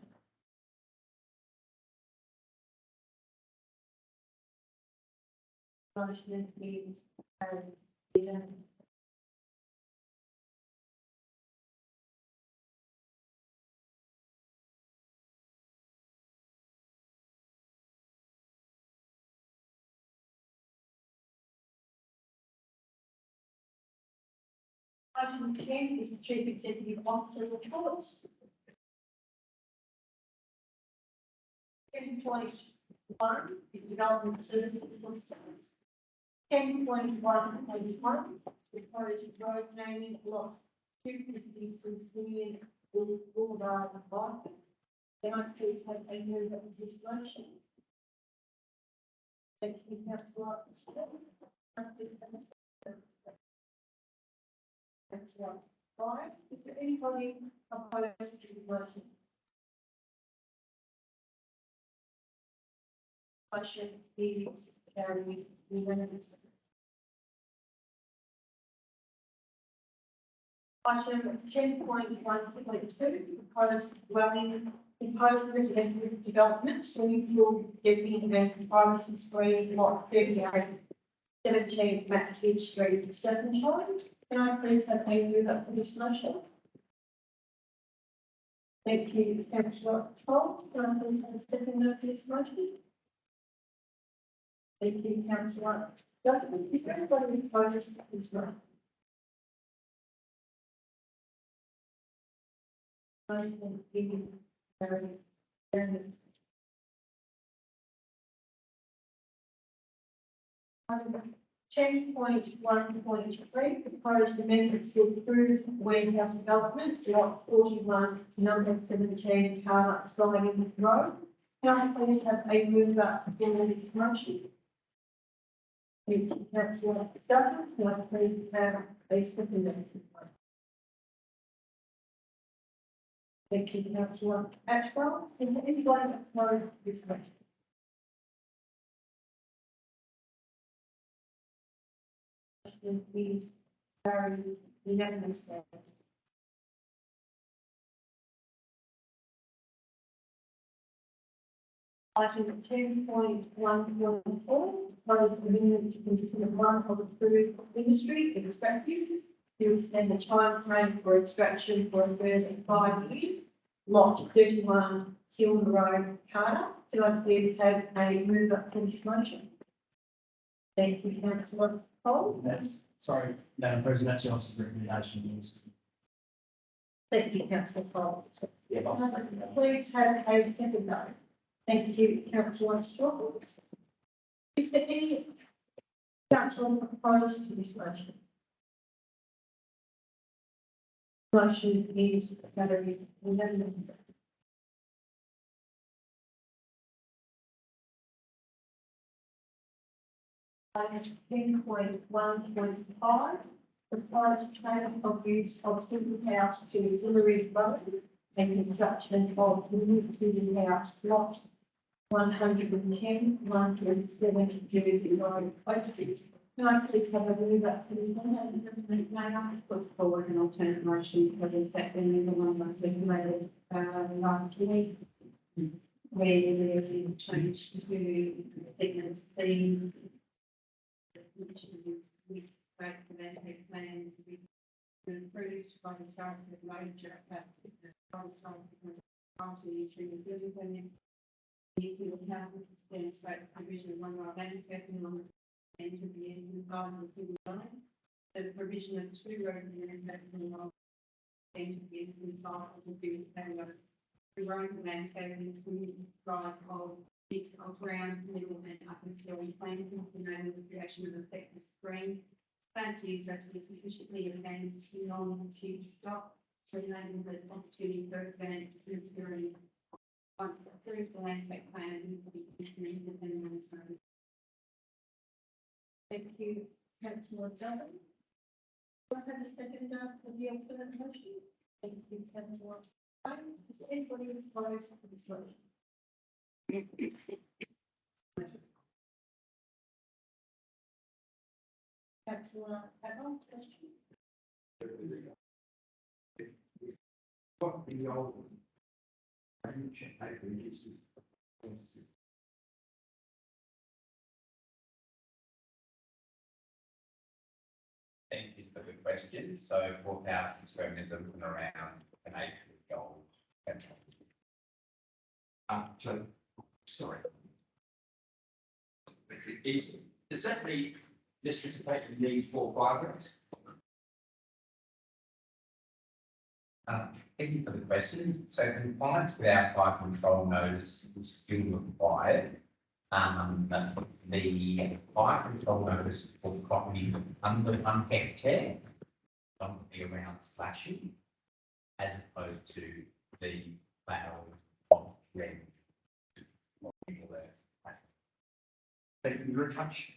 Motion is carried. Item 10 is the Chief Executive Officer reports. 10.1 is development services. 10.1.1 proposed road naming block 250 Sincerian Boulevard and Barker. Can I please have a move of this motion? Thank you, councillor. That's one. Five, is there anybody opposed to the motion? Motion is carried unanimously. Item 10.1.2, proposed dwelling, proposed residential development, swimming pool, decking and privacy screen, lot 38, 17 Maxfield Street, Serpentine. Can I please have a mover for this motion? Thank you, councillor Coles. Can I please have a second for this motion? Thank you, councillor Duncan. Is there anybody opposed to this motion? Motion is carried unanimously. Item 10.1.3, proposed amendments to approved warehouse development, lot 41, number 17, Carter Siding Road. Can I please have a mover for this motion? Thank you, councillor Duncan. Can I please have a second? Thank you, councillor Ashwell. Is there anybody opposed to this motion? Is carried unanimously. Item 10.1.4, proposed amendment to consider one of the food industry extractive to extend the time frame for extraction for a further 5 years. Lot 31, Kiln Road, Carter. Do I please have a mover for this motion? Thank you, councillor Cole. Sorry, Madam President, that's your officer's recommendation. Thank you, councillor Cole. Please have a second vote. Thank you, councillor Strobel. Is there any Councillor opposed to this motion? Motion is carried unanimously. Item 10.1.5, proposed plan of use of city house to auxiliary dwelling and construction of new city house lot 110, 137, Jersey Road, Oaktree. Can I please have a mover for this one? May I put forward an alternate motion for the second, the one that was circulated last week, where we changed to segments C, which is with both the landscape plans approved by the Shire of Serpentine. Meeting of council to demonstrate the provision of one right landscaping along the end of the eastern side of the city line. The provision of two roads in landscaping along the end of the eastern side of the city line. The roads and landscaping is comprised of mix of ground, middle and upper story planting to enable the creation of effective screen. Plants used are to be sufficiently advanced to non-tube stock to enable the opportunity for advanced during. Once approved, the landscape plan will be implemented and maintained. Thank you, councillor Dunn. Do I have a second for the alternate motion? Thank you, councillor. Is there anybody opposed to this motion? Councillor Adams, question? What the old check paper uses. Thank you for the question. So 4,000 square metres and around an acre of gold. So, sorry. Does that mean this is a paper need for fibre? Thank you for the question. So compliance with our fire control notice is still required. The fire control notice for property under 1 hectare will be around slashing, as opposed to the barrel of red. Thank you very much.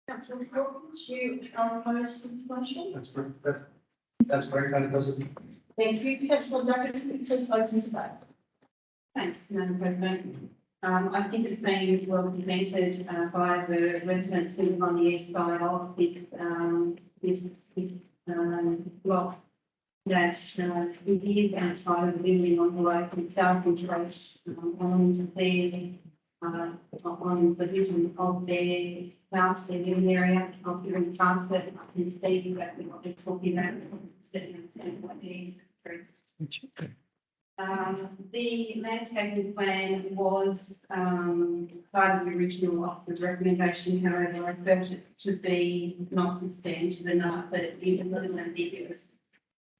Councillor Hawkins, you are opposed to this motion? That's great, Madam President. Thank you, councillor Duggan, please open debate. Thanks, Madam President. I think it's been well presented by the residents who live on the east side of this block that it is outside of the building on the way from South Street on the vision of their house, their living area, of the past that I can see exactly what they're talking about. The landscaping plan was part of the original officer's recommendation. However, I felt it to be not substantive enough that it was a little ambiguous.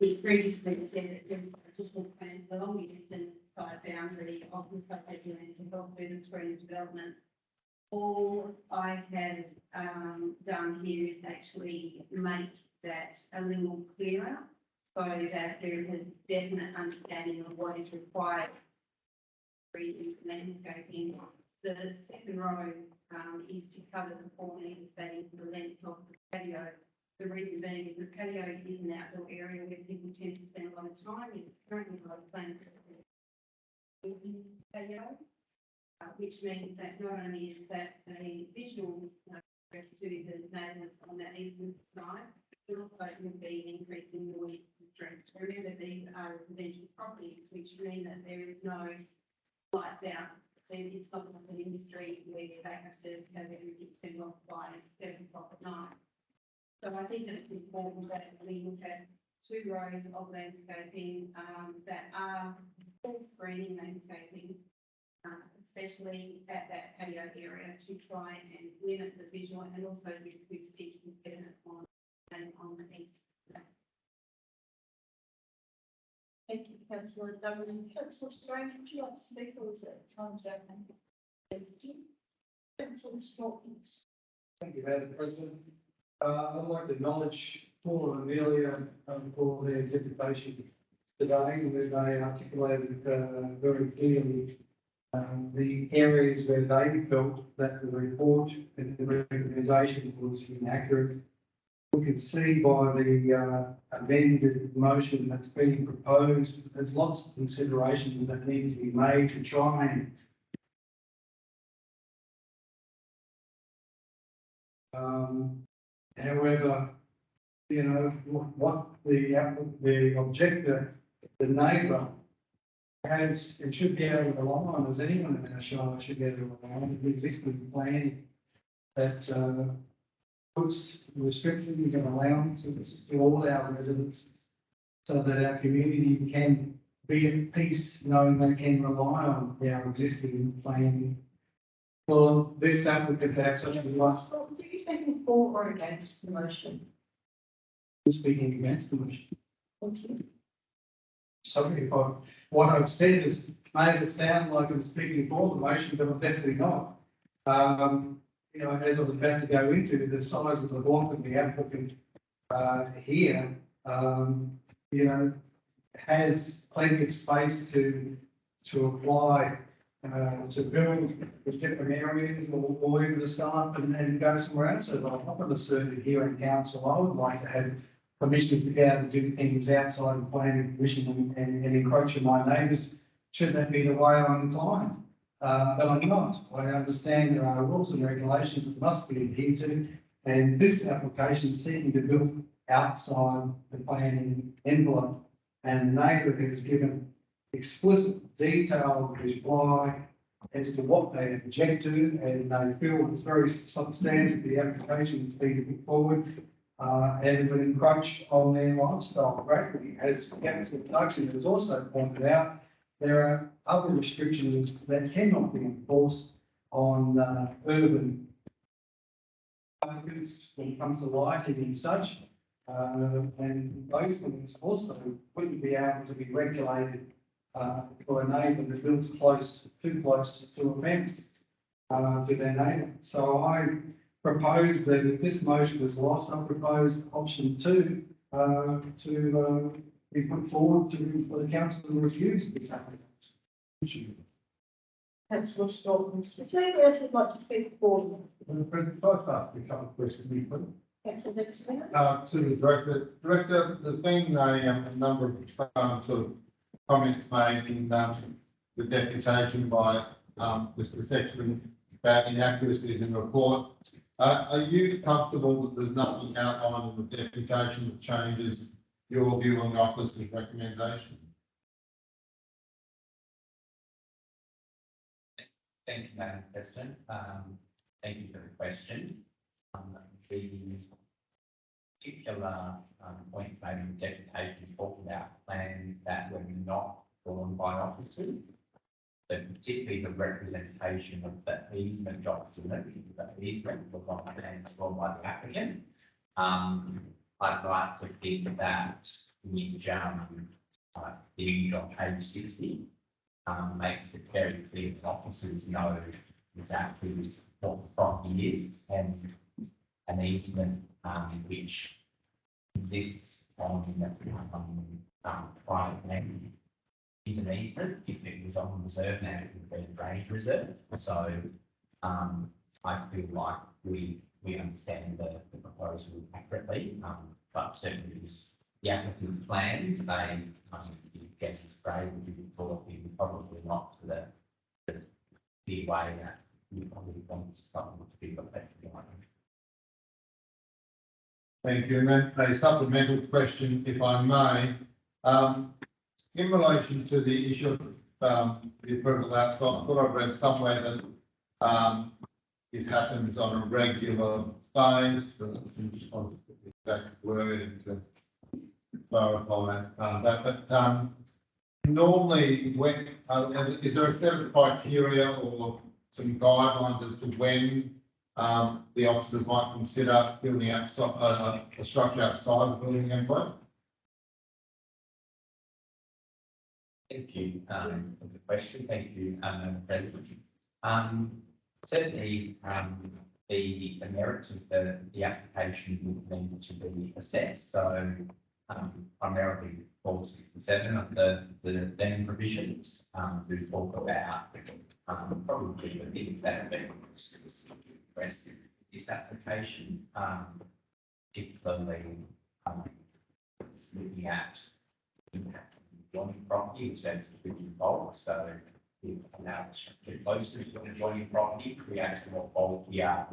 It's previously said that there was additional plans along the eastern side boundary of the subject land to help further screen development. All I have done here is actually make that a little clearer, so that there is a definite understanding of what is required for landscaping. The second row is to cover the 4 metres, that is the length of the patio. The reason being is the patio is an outdoor area where people tend to spend a lot of time. It's currently not planned for patio, which means that not only is that a visual threat to the neighbours on that eastern side, but also it will be an increase in noise distress. Remember, these are residential properties, which mean that there is no lights out. It's not like an industry where they have to have everything turned off by 7 o'clock at night. So I think that it's important that we look at 2 rows of landscaping that are full screening landscaping, especially at that patio area, to try and limit the visual and also the acoustic impediment on the east. Thank you, Councillor Dudley. Councillor Strange, would you like to speak or is it time's up? Councillor Stockton. Thank you, Madam President. I'd like to acknowledge Paul and Amelia for their dedication today, where they articulated very clearly the areas where they felt that the report and the recommendation was inaccurate. We can see by the amended motion that's being proposed, there's lots of considerations that need to be made to try and however, you know, what the objector, the neighbour has, and should be able to rely on, as anyone in our shire should be able to rely on, the existing plan that puts restrictions and allowances to all our residents so that our community can be at peace, knowing they can rely on our existing plan. Well, this applicant had such a last. Are you speaking for or against the motion? Speaking against the motion. Thank you. Sorry if what I've said has made it sound like I'm speaking for the motion, but I'm definitely not. You know, as I was about to go into the size of the block of the applicant here, you know, has plenty of space to apply to build the different areas or even to start and go somewhere else. So I'm not going to serve it here in council. I would like to have permission to be able to do things outside of planning permission and encroach on my neighbours, should that be the way I'm inclined. But I'm not. I understand there are rules and regulations that must be adhered to, and this application is seeking to build outside the planning envelope, and the neighbour has given explicit detailed reply as to what they object to, and they feel it's very substantive, the application that's being put forward, and will encroach on their lifestyle greatly. As Councillor Clarkson has also pointed out, there are other restrictions that cannot be enforced on urban applicants when it comes to lighting and such, and those things also wouldn't be able to be regulated for a neighbour that builds too close to a fence to their neighbour. So I propose that if this motion is lost, I propose option 2 to be put forward for the council to refuse this application. Councillor Stockton. Is there anyone else who'd like to speak for? President, can I just ask a couple of questions, please? Councillor Dixon. To the director. Director, there's been a number of sort of comments made in the deputation by Mr. Sexton about inaccuracies in the report. Are you comfortable that there's nothing outlined in the deputation that changes your view on the officer's recommendation? Thank you, Madam President. Thank you for the question. The particular points made in the deputation talk about plans that were not drawn by officers, but particularly the representation of the easement document, the easement was on the plan drawn by the applicant. I'd like to think that which the image on page 60 makes it very clear that officers know exactly what the property is, and an easement which exists on private land is an easement. If it was on reserve land, it would be a drainage reserve. So I feel like we understand the proposal accurately, but certainly the applicant's plans, they guess grade would be talking probably not to the way that you probably want something to be reflected on. Thank you. And then a supplemental question, if I may, in relation to the issue of the approval outside, I thought I've read somewhere that it happens on a regular basis. I'm just want to put the exact word to clarify that. But normally, when is there a set of criteria or some guidelines as to when the officers might consider building outside a structure outside of the building envelope? Thank you, for the question. Thank you, Madam President. Certainly, the merits of the application would need to be assessed. So, primarily, clause 67 of the deeming provisions, do talk about, probably the things that have been addressed in this application, particularly, looking at impact on adjoining property, which that's been involved. So if now get closer to an adjoining property, creates a more bulkier,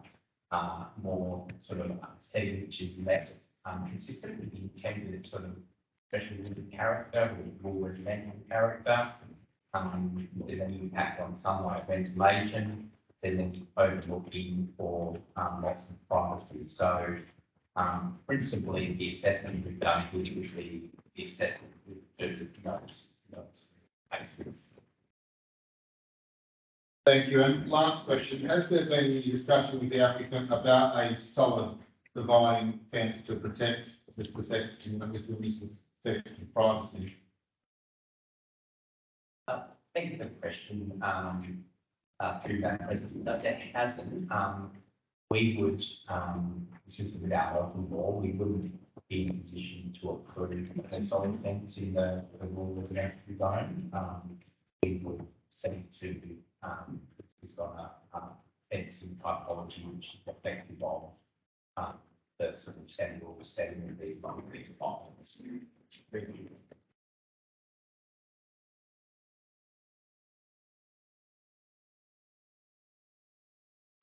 more sort of setting which is less consistent with the intended sort of special living character, with more residential character. If there's any impact on sunlight ventilation, there's any overlooking or loss of privacy. So principally the assessment we've done, which would be the assessment with those cases. Thank you. And last question, has there been any discussion with the applicant about a solid dividing fence to protect Mr. Sexton and Mrs. Sexton's privacy? Thank you for the question. Through that president, no, that hasn't. We would, consistent with our local law, we wouldn't be in a position to approve a solid fence in the rural residential zone. We would seek to insist on a fencing typology which is reflective of the sort of central setting of these islands.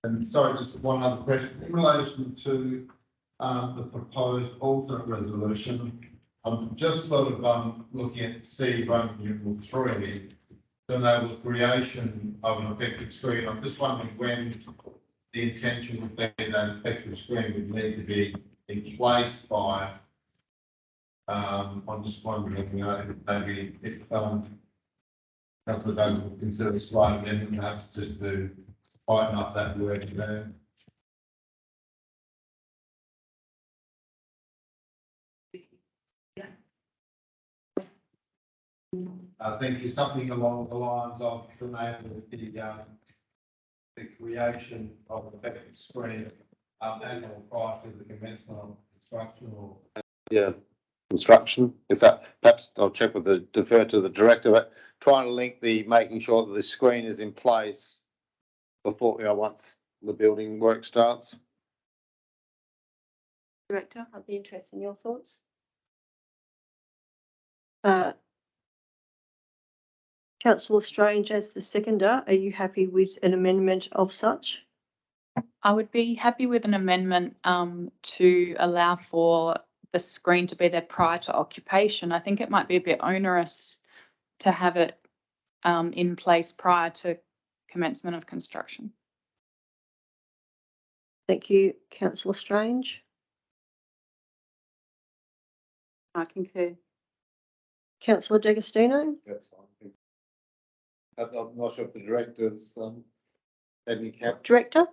And sorry, just one other question. In relation to the proposed alternate resolution, I'm just sort of looking at C1 Numeral 3 to enable the creation of an effective screen. I'm just wondering when the intention would be that effective screen would need to be in place by. I'm just wondering, maybe if Councillor Douglas would consider a slight amendment, perhaps just to tighten up that word there. Thank you. Something along the lines of enabling the creation of an effective screen and prior to the commencement of construction or. Yeah, construction. If that, perhaps I'll check with defer to the director, but trying to link making sure that the screen is in place before, once the building work starts. Director, I'd be interested in your thoughts. Councillor Strange, as the seconder, are you happy with an amendment of such? I would be happy with an amendment to allow for the screen to be there prior to occupation. I think it might be a bit onerous to have it in place prior to commencement of construction. Thank you, Councillor Strange. I concur. Councillor D'Agostino. That's fine. I'm not sure if the director's had any cap. Director.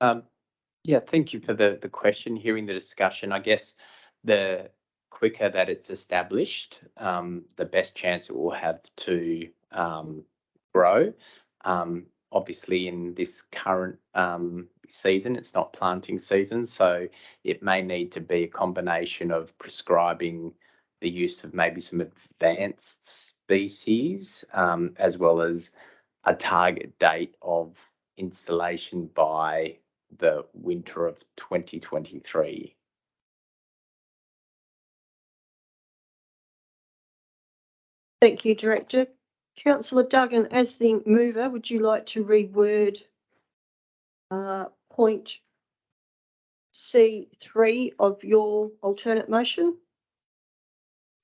Yeah, thank you for the question. Hearing the discussion, I guess the quicker that it's established, the best chance it will have to grow. Obviously, in this current season, it's not planting season, so it may need to be a combination of prescribing the use of maybe some advanced species, as well as a target date of installation by the winter of 2023. Thank you, Director. Councillor Duggan, as the mover, would you like to reword point C3 of your alternate motion?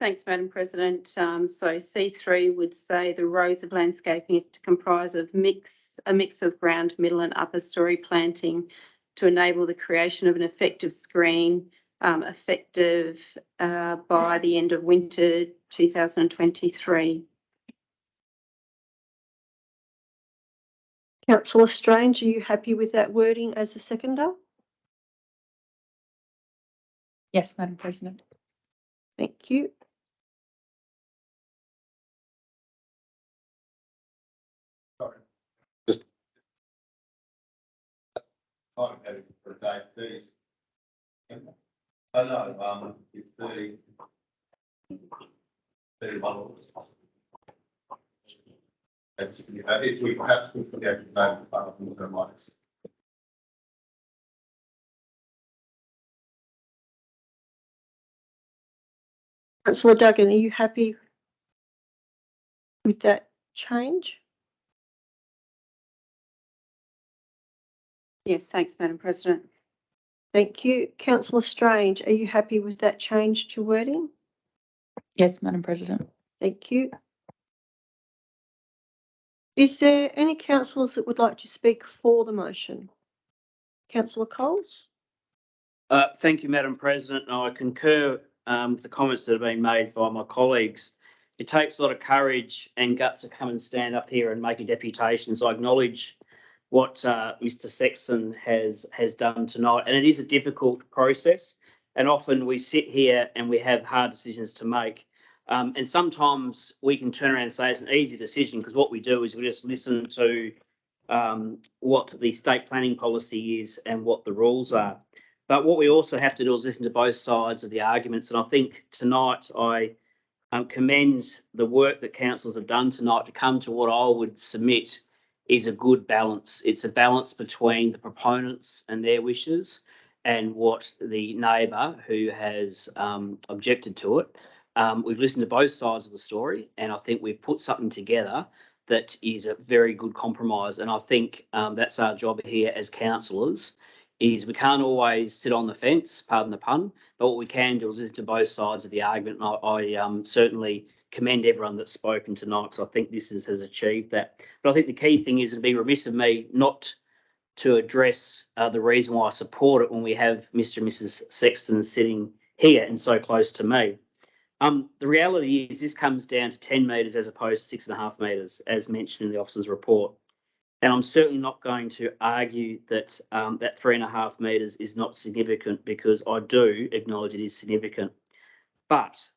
Thanks, Madam President. So C3 would say the rows of landscaping is to comprise of a mix of ground, middle and upper story planting to enable the creation of an effective screen effective by the end of winter 2023. Councillor Strange, are you happy with that wording as a seconder? Yes, Madam President. Thank you. Might have it for a day, please. I know, it's 30. 31. If we perhaps we forget to note about the minus. Councillor Duggan, are you happy with that change? Yes, thanks, Madam President. Thank you. Councillor Strange, are you happy with that change to wording? Yes, Madam President. Thank you. Is there any councillors that would like to speak for the motion? Councillor Coles? Thank you, Madam President. And I concur with the comments that have been made by my colleagues. It takes a lot of courage and guts to come and stand up here and make a deputation. So I acknowledge what Mr. Sexton has done tonight, and it is a difficult process. And often we sit here and we have hard decisions to make. And sometimes we can turn around and say it's an easy decision because what we do is we just listen to what the state planning policy is and what the rules are. But what we also have to do is listen to both sides of the arguments. And I think tonight I commend the work that councillors have done tonight to come to what I would submit is a good balance. It's a balance between the proponents and their wishes and what the neighbour who has objected to it. We've listened to both sides of the story, and I think we've put something together that is a very good compromise. And I think that's our job here as councillors, is we can't always sit on the fence, pardon the pun, but what we can do is listen to both sides of the argument. And I certainly commend everyone that's spoken tonight, because I think this has achieved that. But I think the key thing is, it'd be remiss of me not to address the reason why I support it when we have Mr. and Mrs. Sexton sitting here and so close to me. The reality is this comes down to 10 metres as opposed to 6.5 metres, as mentioned in the officer's report. And I'm certainly not going to argue that that 3.5 metres is not significant, because I do acknowledge it is significant. But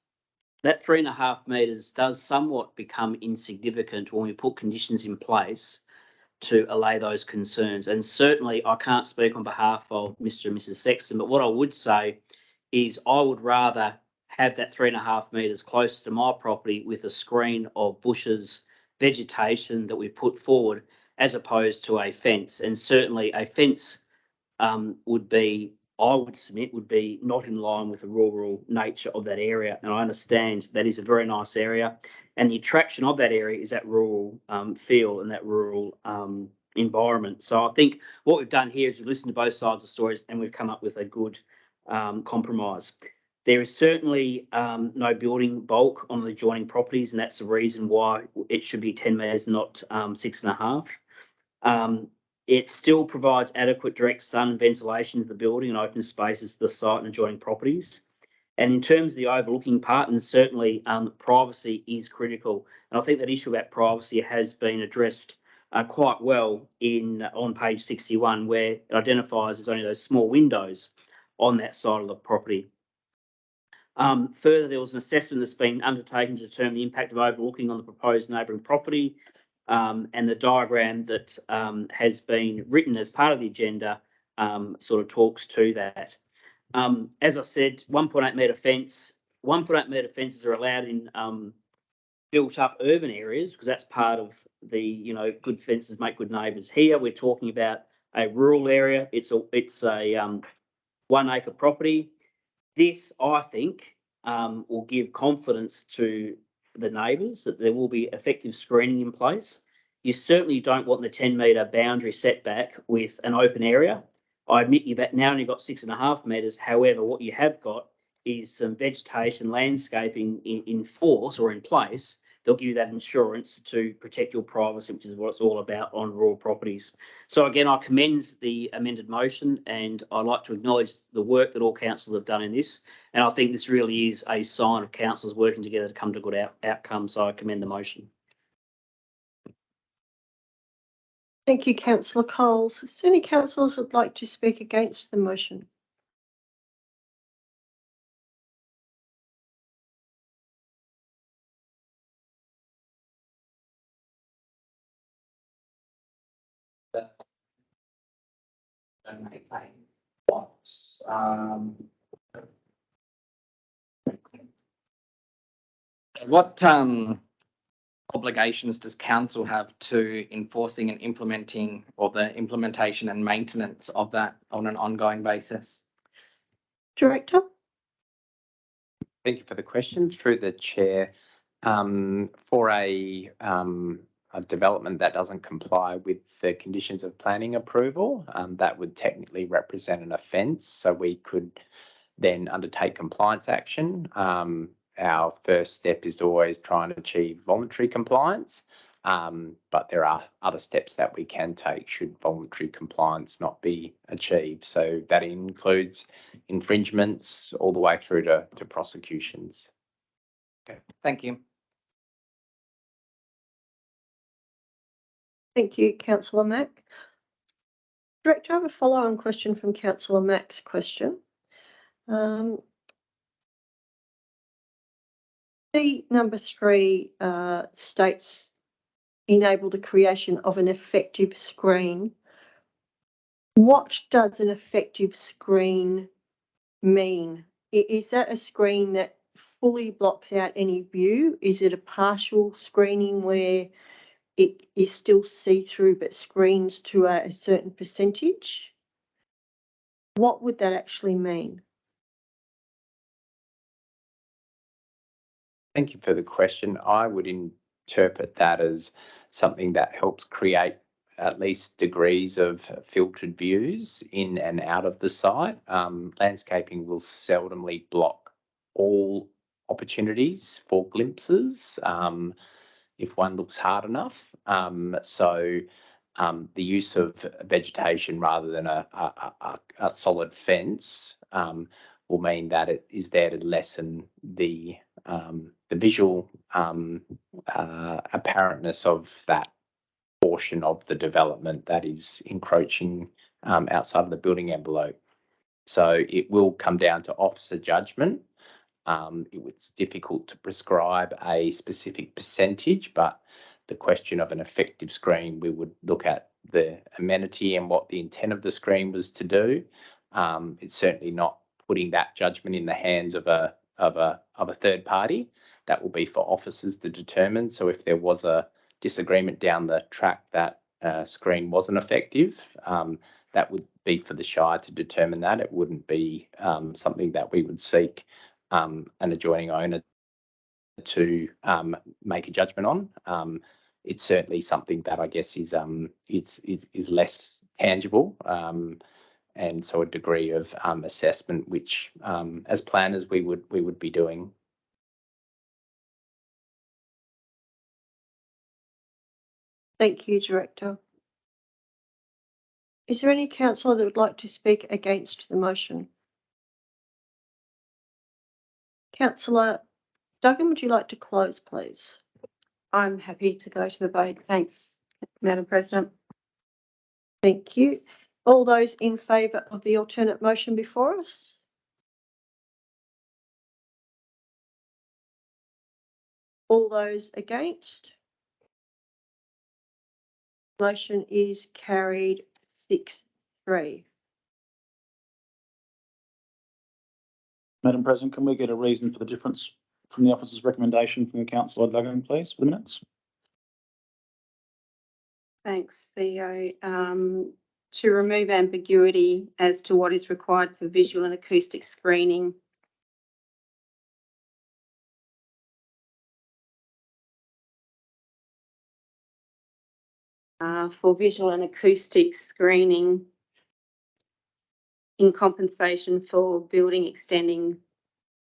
that 3.5 metres does somewhat become insignificant when we put conditions in place to allay those concerns. And certainly I can't speak on behalf of Mr. and Mrs. Sexton, but what I would say is I would rather have that 3.5 metres close to my property with a screen of bushes, vegetation that we put forward, as opposed to a fence. And certainly a fence would be, I would submit, would be not in line with the rural nature of that area. And I understand that is a very nice area, and the attraction of that area is that rural feel and that rural environment. So I think what we've done here is we've listened to both sides of the stories and we've come up with a good compromise. There is certainly no building bulk on the adjoining properties, and that's the reason why it should be 10 metres, not 6.5. It still provides adequate direct sun ventilation to the building and open spaces to the site and adjoining properties. And in terms of the overlooking part, and certainly privacy is critical. And I think that issue about privacy has been addressed quite well on page 61, where it identifies there's only those small windows on that side of the property. Further, there was an assessment that's been undertaken to determine the impact of overlooking on the proposed neighbouring property, and the diagram that has been written as part of the agenda sort of talks to that. As I said, 1.8 metre fence. 1.8 metre fences are allowed in built up urban areas, because that's part of the, good fences make good neighbours. Here we're talking about a rural area. It's a 1 acre property. This, I think, will give confidence to the neighbours that there will be effective screening in place. You certainly don't want the 10 metre boundary setback with an open area. I admit you've now only got 6.5 metres. However, what you have got is some vegetation, landscaping in force or in place. They'll give you that insurance to protect your privacy, which is what it's all about on rural properties. So again, I commend the amended motion, and I'd like to acknowledge the work that all councillors have done in this. And I think this really is a sign of councillors working together to come to good outcomes. So I commend the motion. Thank you, Councillor Coles. Is there any councillors that would like to speak against the motion? and maintain what's, What obligations does council have to enforcing and implementing, or the implementation and maintenance of that on an ongoing basis? Director? Thank you for the question. Through the chair, for a development that doesn't comply with the conditions of planning approval, that would technically represent an offence. So we could then undertake compliance action. Our first step is to always try and achieve voluntary compliance, but there are other steps that we can take should voluntary compliance not be achieved. So that includes infringements all the way through to prosecutions. Okay, thank you. Thank you, councillor Mack. Director, I have a follow-on question from councillor Mack's question. Number 3 states enable the creation of an effective screen. What does an effective screen mean? Is that a screen that fully blocks out any view? Is it a partial screening where it is still see-through but screens to a certain percentage? What would that actually mean? Thank you for the question. I would interpret that as something that helps create at least degrees of filtered views in and out of the site. Landscaping will seldomly block all opportunities for glimpses if one looks hard enough. So the use of vegetation rather than a solid fence will mean that it is there to lessen the visual apparentness of that portion of the development that is encroaching outside of the building envelope. So it will come down to officer judgment. It's difficult to prescribe a specific percentage, but the question of an effective screen, we would look at the amenity and what the intent of the screen was to do. It's certainly not putting that judgment in the hands of a third party. That will be for officers to determine. So if there was a disagreement down the track that screen wasn't effective, that would be for the Shire to determine that. It wouldn't be something that we would seek an adjoining owner to make a judgment on. It's certainly something that I guess is less tangible, and so a degree of assessment which, as planners, we would be doing. Thank you, Director. Is there any councillor that would like to speak against the motion? Councillor Duggan, would you like to close, please? I'm happy to go to the vote. Thanks, Madam President. Thank you. All those in favour of the alternate motion before us? All those against? Motion is carried 6-3. Madam President, can we get a reason for the difference from the officer's recommendation from Councillor Duggan, please, for the minutes? Thanks, CEO. To remove ambiguity as to what is required for visual and acoustic screening. For visual and acoustic screening in compensation for building extending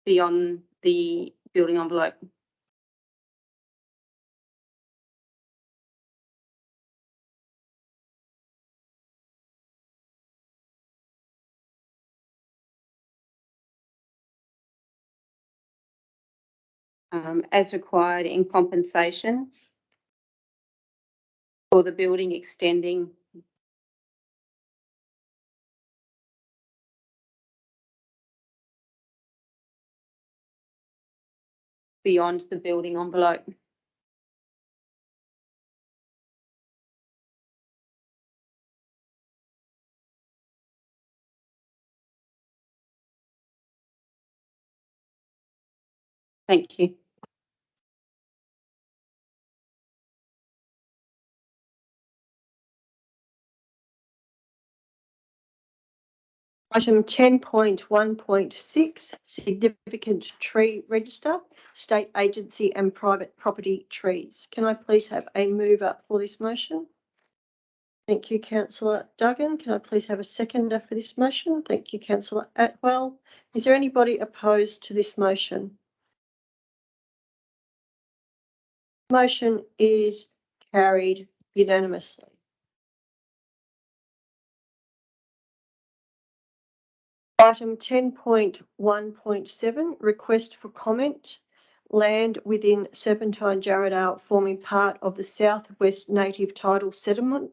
beyond the building envelope. As required in compensation for the building extending beyond the building envelope. Thank you. Item 10.1.6, significant tree register, state agency and private property trees. Can I please have a mover for this motion? Thank you, councillor Duggan. Can I please have a seconder for this motion? Thank you, councillor Atwell. Is there anybody opposed to this motion? Motion is carried unanimously. Item 10.1.7, request for comment. Land within Serpentine Jarrahdale forming part of the Southwest Native Title Settlement,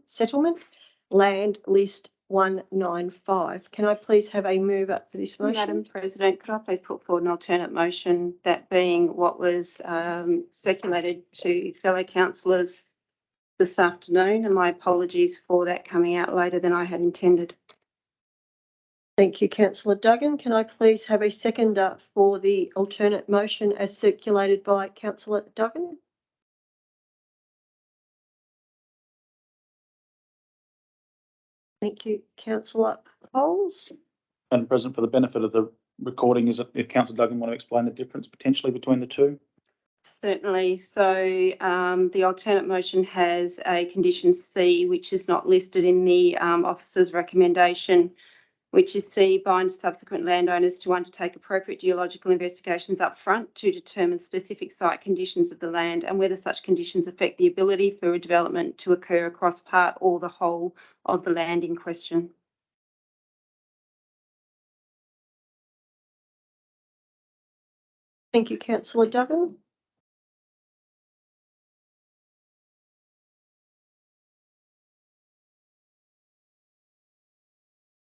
Land List 195. Can I please have a mover for this motion? Madam President, could I please put forward an alternate motion, that being what was circulated to fellow councillors this afternoon, and my apologies for that coming out later than I had intended. Thank you, councillor Duggan. Can I please have a seconder for the alternate motion as circulated by councillor Duggan? Thank you, councillor Coles. Madam President, for the benefit of the recording, is it if councillor Duggan want to explain the difference potentially between the two? Certainly. So the alternate motion has a condition C, which is not listed in the officer's recommendation, which is C, bind subsequent landowners to undertake appropriate geological investigations up front to determine specific site conditions of the land and whether such conditions affect the ability for a development to occur across part or the whole of the land in question. Thank you, councillor Duggan.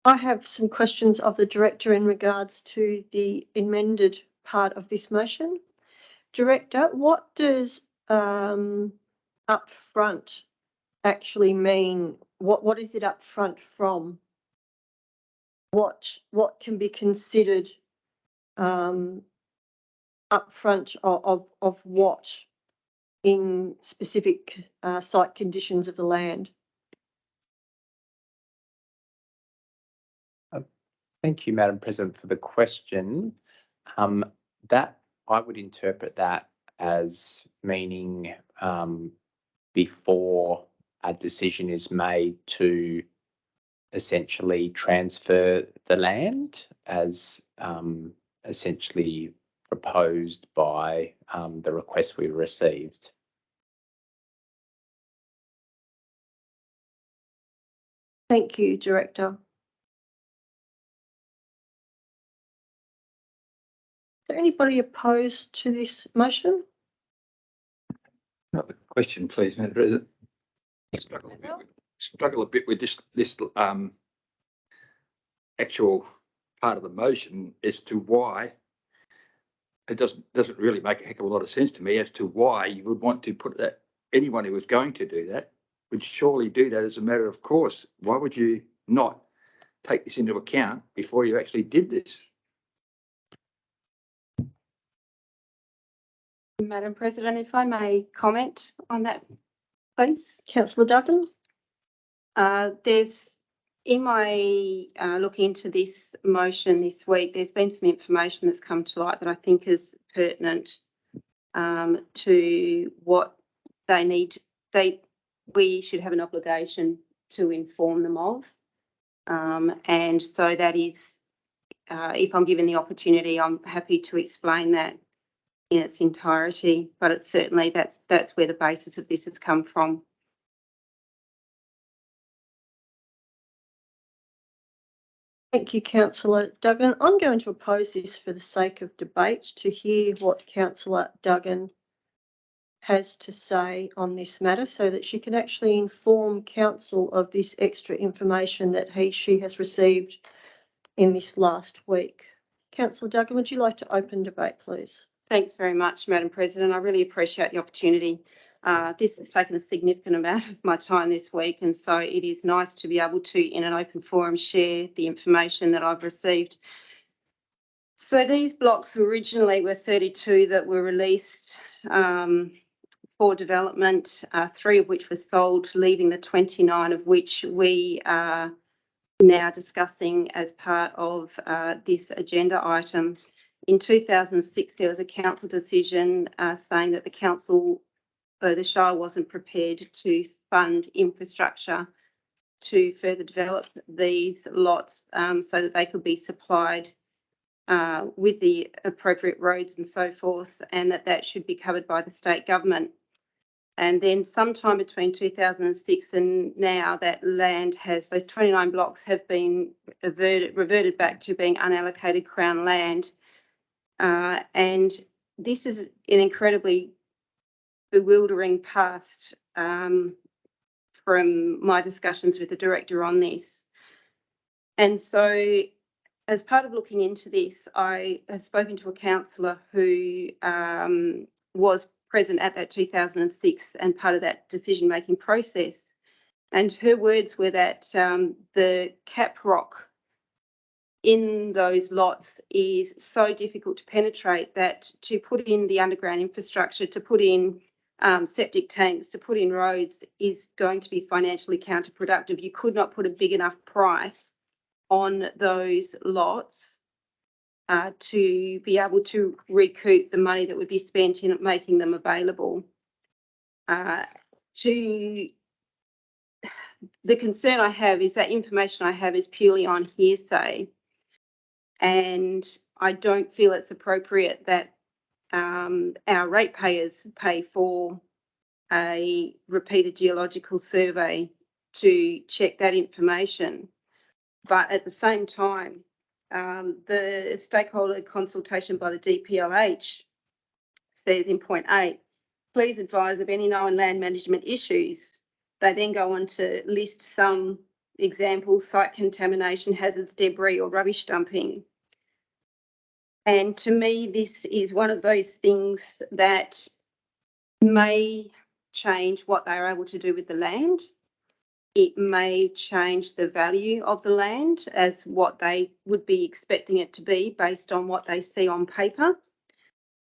I have some questions of the director in regards to the amended part of this motion. Director, what does upfront actually mean? What is it upfront from? What can be considered upfront of what in specific site conditions of the land? Thank you, Madam President, for the question. That I would interpret that as meaning before a decision is made to essentially transfer the land as essentially proposed by the request we received. Thank you, Director. Is there anybody opposed to this motion? Another question, please, Madam President. Struggle a bit with this actual part of the motion as to why it doesn't really make a heck of a lot of sense to me as to why you would want to put that. Anyone who was going to do that would surely do that as a matter of course. Why would you not take this into account before you actually did this? Madam President, if I may comment on that, please. Councillor Duggan. There's, in my look into this motion this week, there's been some information that's come to light that I think is pertinent to what they need. We should have an obligation to inform them of. And so that is, if I'm given the opportunity, I'm happy to explain that in its entirety, but it's certainly that's where the basis of this has come from. Thank you, councillor Duggan. I'm going to oppose this for the sake of debate to hear what councillor Duggan has to say on this matter so that she can actually inform council of this extra information that she has received in this last week. Councillor Duggan, would you like to open debate, please? Thanks very much, Madam President. I really appreciate the opportunity. This has taken a significant amount of my time this week, and so it is nice to be able to, in an open forum, share the information that I've received. So these blocks originally were 32 that were released for development, 3 of which were sold, leaving the 29 of which we are now discussing as part of this agenda item. In 2006, there was a council decision saying that the Shire wasn't prepared to fund infrastructure to further develop these lots so that they could be supplied with the appropriate roads and so forth, and that should be covered by the state government. And then sometime between 2006 and now, that land those 29 blocks have been reverted back to being unallocated Crown land. And this is an incredibly bewildering past from my discussions with the director on this. And so as part of looking into this, I have spoken to a councillor who was present at that 2006 and part of that decision-making process. And her words were that the cap rock in those lots is so difficult to penetrate that to put in the underground infrastructure, to put in septic tanks, to put in roads is going to be financially counterproductive. You could not put a big enough price on those lots to be able to recoup the money that would be spent in making them available. The concern I have is that information I have is purely on hearsay, and I don't feel it's appropriate that our ratepayers pay for a repeated geological survey to check that information. But at the same time, the stakeholder consultation by the DPLH says in point 8, please advise of any known land management issues. They then go on to list some examples: site contamination, hazards, debris or rubbish dumping. And to me, this is one of those things that may change what they are able to do with the land. It may change the value of the land as what they would be expecting it to be based on what they see on paper.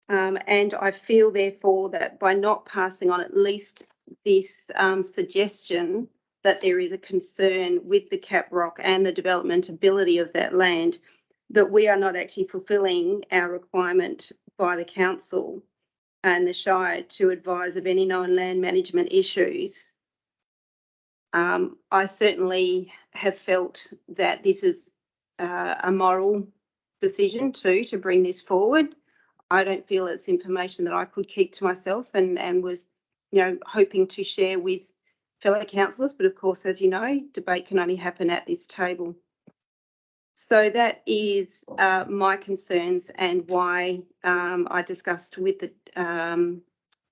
And I feel, therefore, that by not passing on at least this suggestion that there is a concern with the cap rock and the development ability of that land, that we are not actually fulfilling our requirement by the council and the Shire to advise of any known land management issues. I certainly have felt that this is a moral decision to bring this forward. I don't feel it's information that I could keep to myself and was, hoping to share with fellow councillors. But of course, as you know, debate can only happen at this table. So that is my concerns and why I discussed with the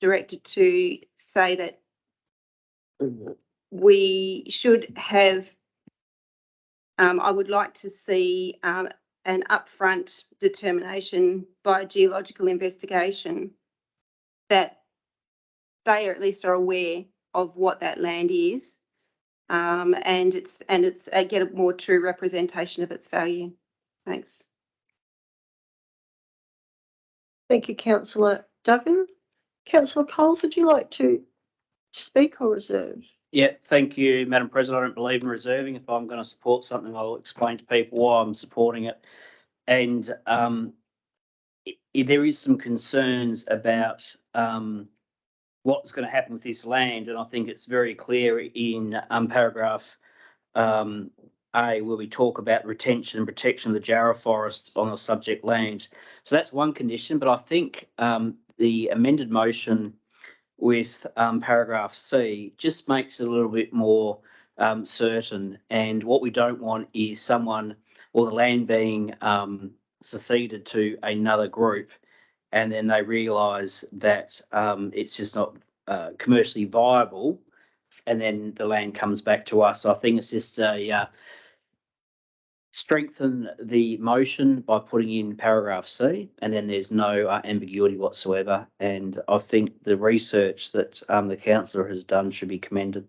director to say that we should have, I would like to see an upfront determination by a geological investigation that they at least are aware of what that land is, and it's get a more true representation of its value. Thanks. Thank you, Councillor Duggan. Councillor Coles, would you like to speak or reserve? Yeah, thank you, Madam President. I don't believe in reserving. If I'm going to support something, I'll explain to people why I'm supporting it. And there is some concerns about what's going to happen with this land, and I think it's very clear in paragraph A, where we talk about retention and protection of the Jarrah forest on the subject land. So that's one condition, but I think the amended motion with paragraph C just makes it a little bit more certain. And what we don't want is someone or the land being seceded to another group, and then they realise that it's just not commercially viable, and then the land comes back to us. So I think it's just a strengthen the motion by putting in paragraph C, and then there's no ambiguity whatsoever. And I think the research that the councillor has done should be commended.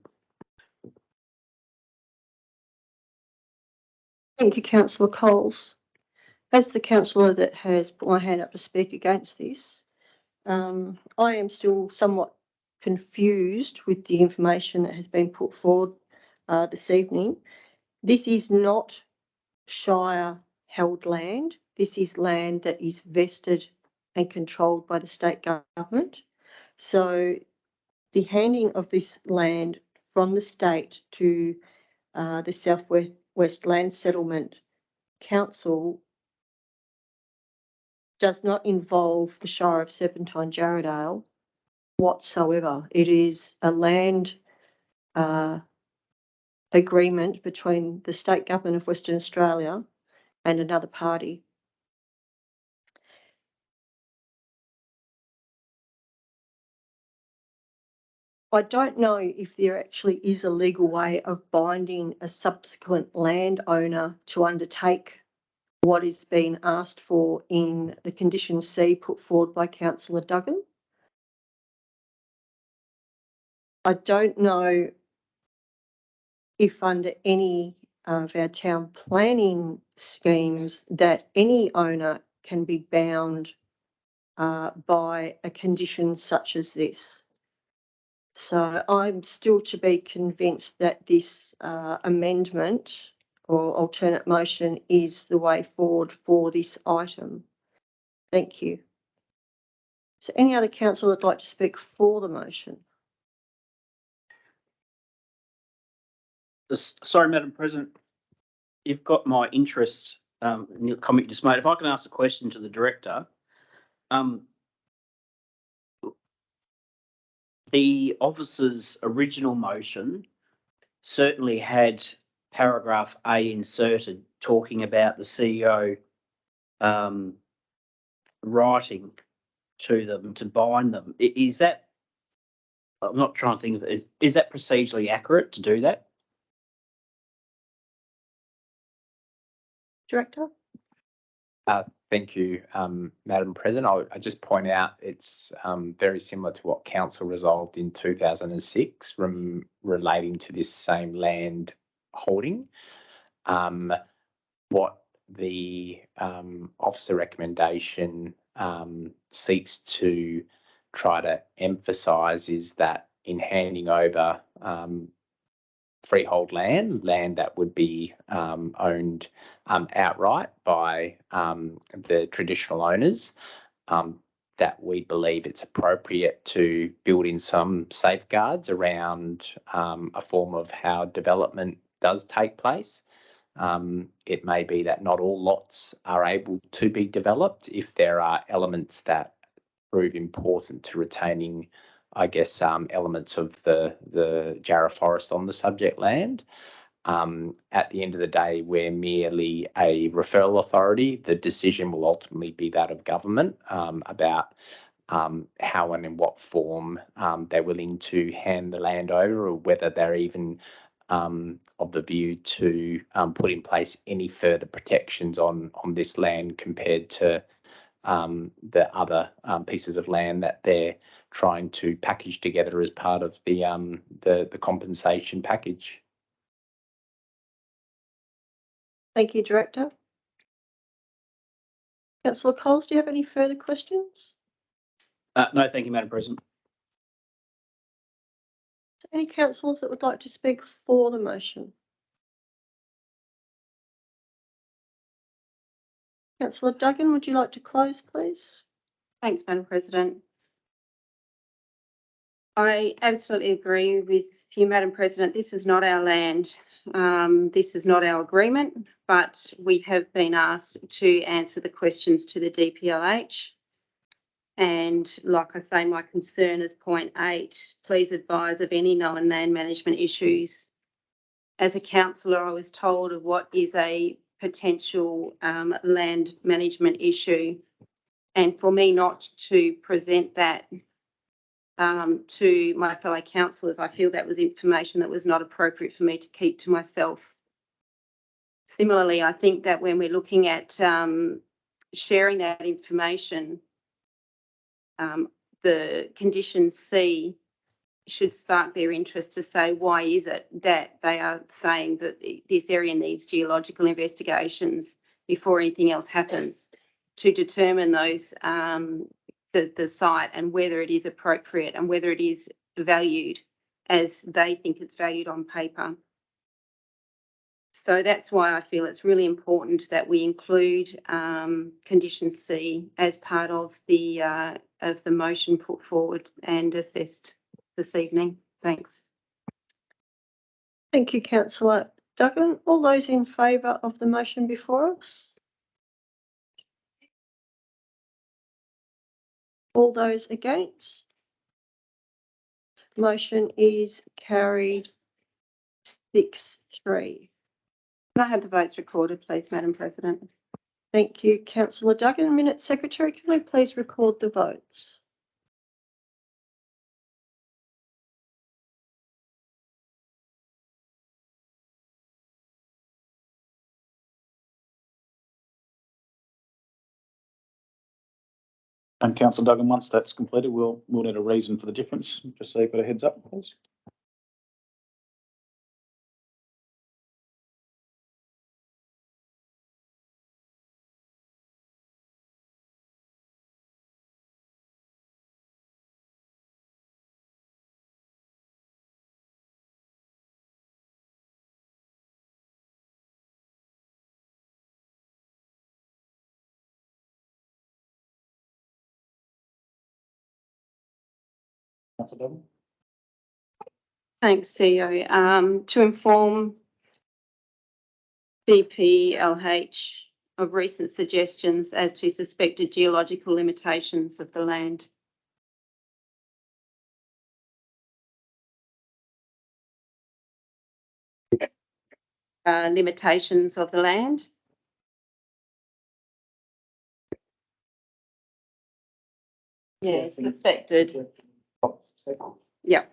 Thank you, Councillor Coles. As the councillor that has put my hand up to speak against this, I am still somewhat confused with the information that has been put forward this evening. This is not Shire held land. This is land that is vested and controlled by the state government. So the handing of this land from the state to the South West Land Settlement Council does not involve the Shire of Serpentine Jarrahdale whatsoever. It is a land agreement between the state government of Western Australia and another party. I don't know if there actually is a legal way of binding a subsequent landowner to undertake what is being asked for in the condition C put forward by Councillor Duggan. I don't know if under any of our town planning schemes that any owner can be bound by a condition such as this. So I'm still to be convinced that this amendment or alternate motion is the way forward for this item. Thank you. So any other councillor would like to speak for the motion? Sorry, Madam President, you've got my interest in the comment you just made. If I can ask a question to the director, the officer's original motion certainly had paragraph A inserted talking about the CEO writing to them to bind them. Is that, I'm not trying to think of it, is that procedurally accurate to do that? Director? Thank you, Madam President. I just point out it's very similar to what Council resolved in 2006 from relating to this same land holding. What the officer recommendation seeks to try to emphasise is that in handing over freehold land that would be owned outright by the traditional owners, that we believe it's appropriate to build in some safeguards around a form of how development does take place. It may be that not all lots are able to be developed if there are elements that prove important to retaining, I guess, elements of the Jarrah forest on the subject land. At the end of the day, we're merely a referral authority. The decision will ultimately be that of government about how and in what form they're willing to hand the land over, or whether they're even of the view to put in place any further protections on this land compared to the other pieces of land that they're trying to package together as part of the compensation package. Thank you, Director. Councillor Coles, do you have any further questions? No, thank you, Madam President. So any councillors that would like to speak for the motion? Councillor Duggan, would you like to close, please? Thanks, Madam President. I absolutely agree with you, Madam President. This is not our land. This is not our agreement, but we have been asked to answer the questions to the DPLH. And like I say, my concern is point 8, please advise of any known land management issues. As a councillor, I was told of what is a potential land management issue. And for me not to present that to my fellow councillors, I feel that was information that was not appropriate for me to keep to myself. Similarly, I think that when we're looking at sharing that information, the condition C should spark their interest to say, why is it that they are saying that this area needs geological investigations before anything else happens to determine those, the site and whether it is appropriate and whether it is valued as they think it's valued on paper. So that's why I feel it's really important that we include condition C as part of the motion put forward and assessed this evening. Thanks. Thank you, councillor Duggan. All those in favour of the motion before us? All those against? Motion is carried 6-3. Can I have the votes recorded, please, Madam President? Thank you, councillor Duggan. Minute secretary, can we please record the votes? And councillor Duggan, once that's completed, we'll need a reason for the difference, just so you've got a heads up, please. Councillor Duggan? Thanks, CEO. To inform DPLH of recent suggestions as to suspected geological limitations of the land. Limitations of the land. Yeah, suspected. Yeah.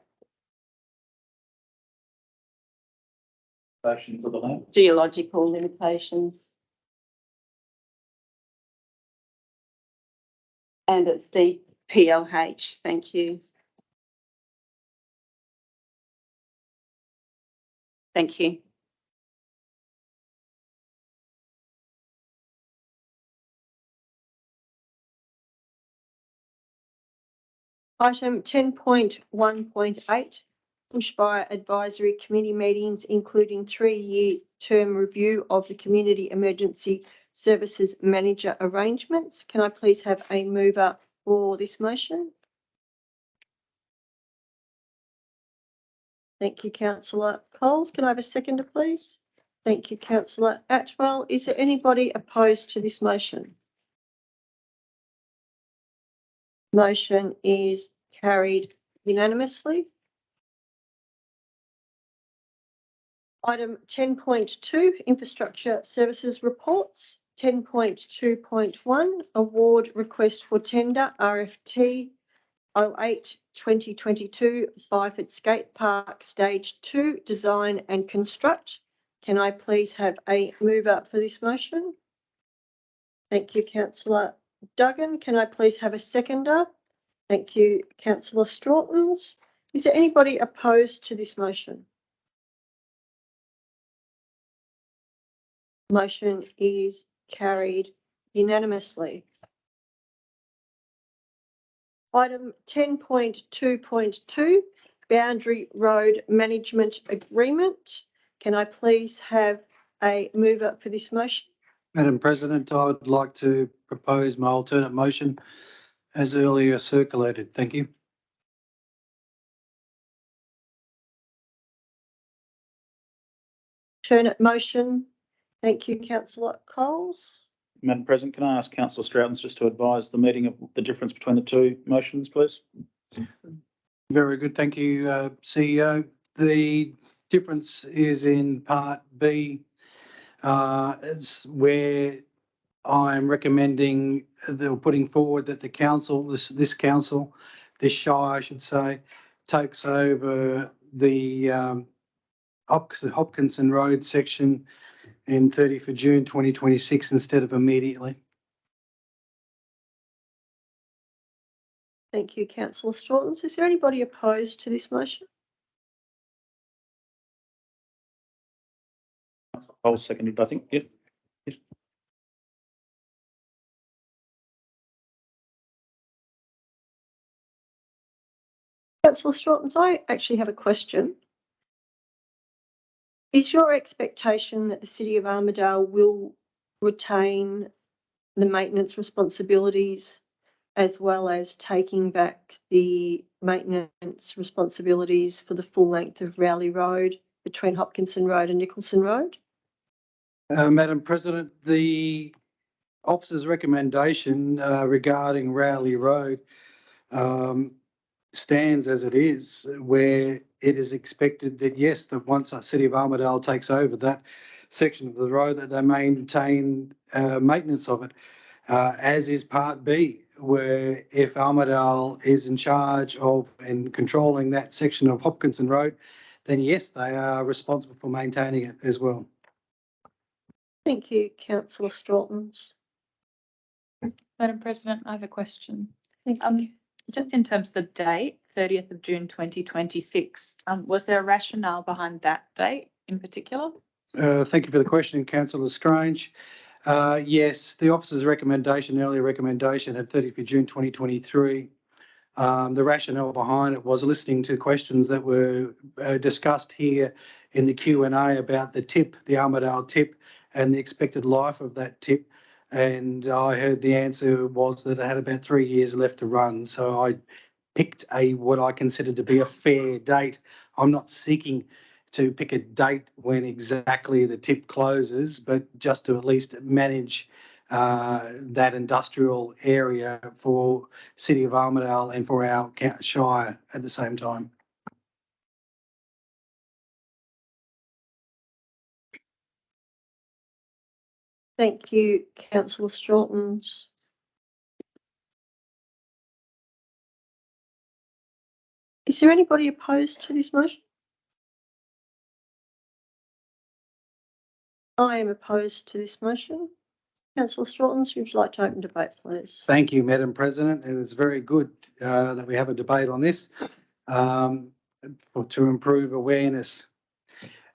Limitations of the land. Geological limitations. And it's DPLH. Thank you. Thank you. Item 10.1.8, Bushfire Advisory Committee meetings, including 3-year term review of the Community Emergency Services Manager arrangements. Can I please have a mover for this motion? Thank you, councillor Coles. Can I have a seconder, please? Thank you, councillor Atwell. Is there anybody opposed to this motion? Motion is carried unanimously. Item 10.2, Infrastructure Services Reports. 10.2.1, Award Request for Tender, RFT 08-2022, Byford Skate Park Stage 2, Design and Construct. Can I please have a mover for this motion? Thank you, councillor Duggan. Can I please have a seconder? Thank you, councillor Strawtons. Is there anybody opposed to this motion? Motion is carried unanimously. Item 10.2.2, Boundary Road Management Agreement. Can I please have a mover for this motion? Madam President, I would like to propose my alternate motion as earlier circulated. Thank you. Alternate motion. Thank you, councillor Coles. Madam President, can I ask councillor Stroughton just to advise the meeting of the difference between the two motions, please? Very good. Thank you, CEO. The difference is in part B. It's where I'm recommending they're putting forward that the council, this council, this Shire, I should say, takes over the Hopkinson Road section in 30th of June 2026 instead of immediately. Thank you, councillor Strawtons. Is there anybody opposed to this motion? I'll second it, I think. Yes. Councillor Stratton, I actually have a question. Is your expectation that the City of Armidale will retain the maintenance responsibilities as well as taking back the maintenance responsibilities for the full length of Rowley Road between Hopkinson Road and Nicholson Road? Madam President, the officer's recommendation regarding Rowley Road stands as it is, where it is expected that, yes, that once the City of Armidale takes over that section of the road, that they maintain maintenance of it, as is Part B, where if Armidale is in charge of and controlling that section of Hopkinson Road, then yes, they are responsible for maintaining it as well. Thank you, Councillor Stratton. Madam President, I have a question. Thank you. Just in terms of the date, 30th of June 2026, was there a rationale behind that date in particular? Thank you for the question, Councillor Strange. Yes, the officer's recommendation, earlier recommendation had 30th of June 2023. The rationale behind it was listening to questions that were discussed here in the Q&A about the tip, the Armidale tip, and the expected life of that tip. And I heard the answer was that it had about 3 years left to run. So I picked what I considered to be a fair date. I'm not seeking to pick a date when exactly the tip closes, but just to at least manage that industrial area for City of Armidale and for our Shire at the same time. Thank you, Councillor Stratton. Is there anybody opposed to this motion? I am opposed to this motion. Councillor Stratton, would you like to open debate, please? Thank you, Madam President, and it's very good that we have a debate on this to improve awareness.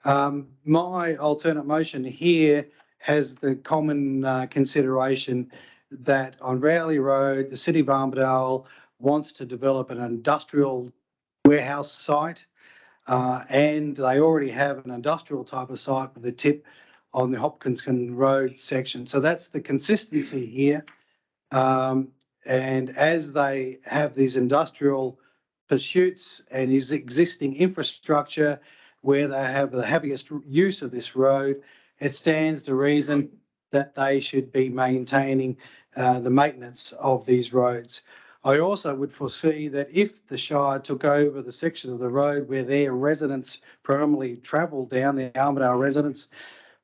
My alternate motion here has the common consideration that on Rowley Road, the City of Armidale wants to develop an industrial warehouse site, and they already have an industrial type of site with a tip on the Hopkinson Road section. So that's the consistency here. And as they have these industrial pursuits and his existing infrastructure where they have the heaviest use of this road, it stands to reason that they should be maintaining the maintenance of these roads. I also would foresee that if the Shire took over the section of the road where their residents predominantly travel down, the Armidale residents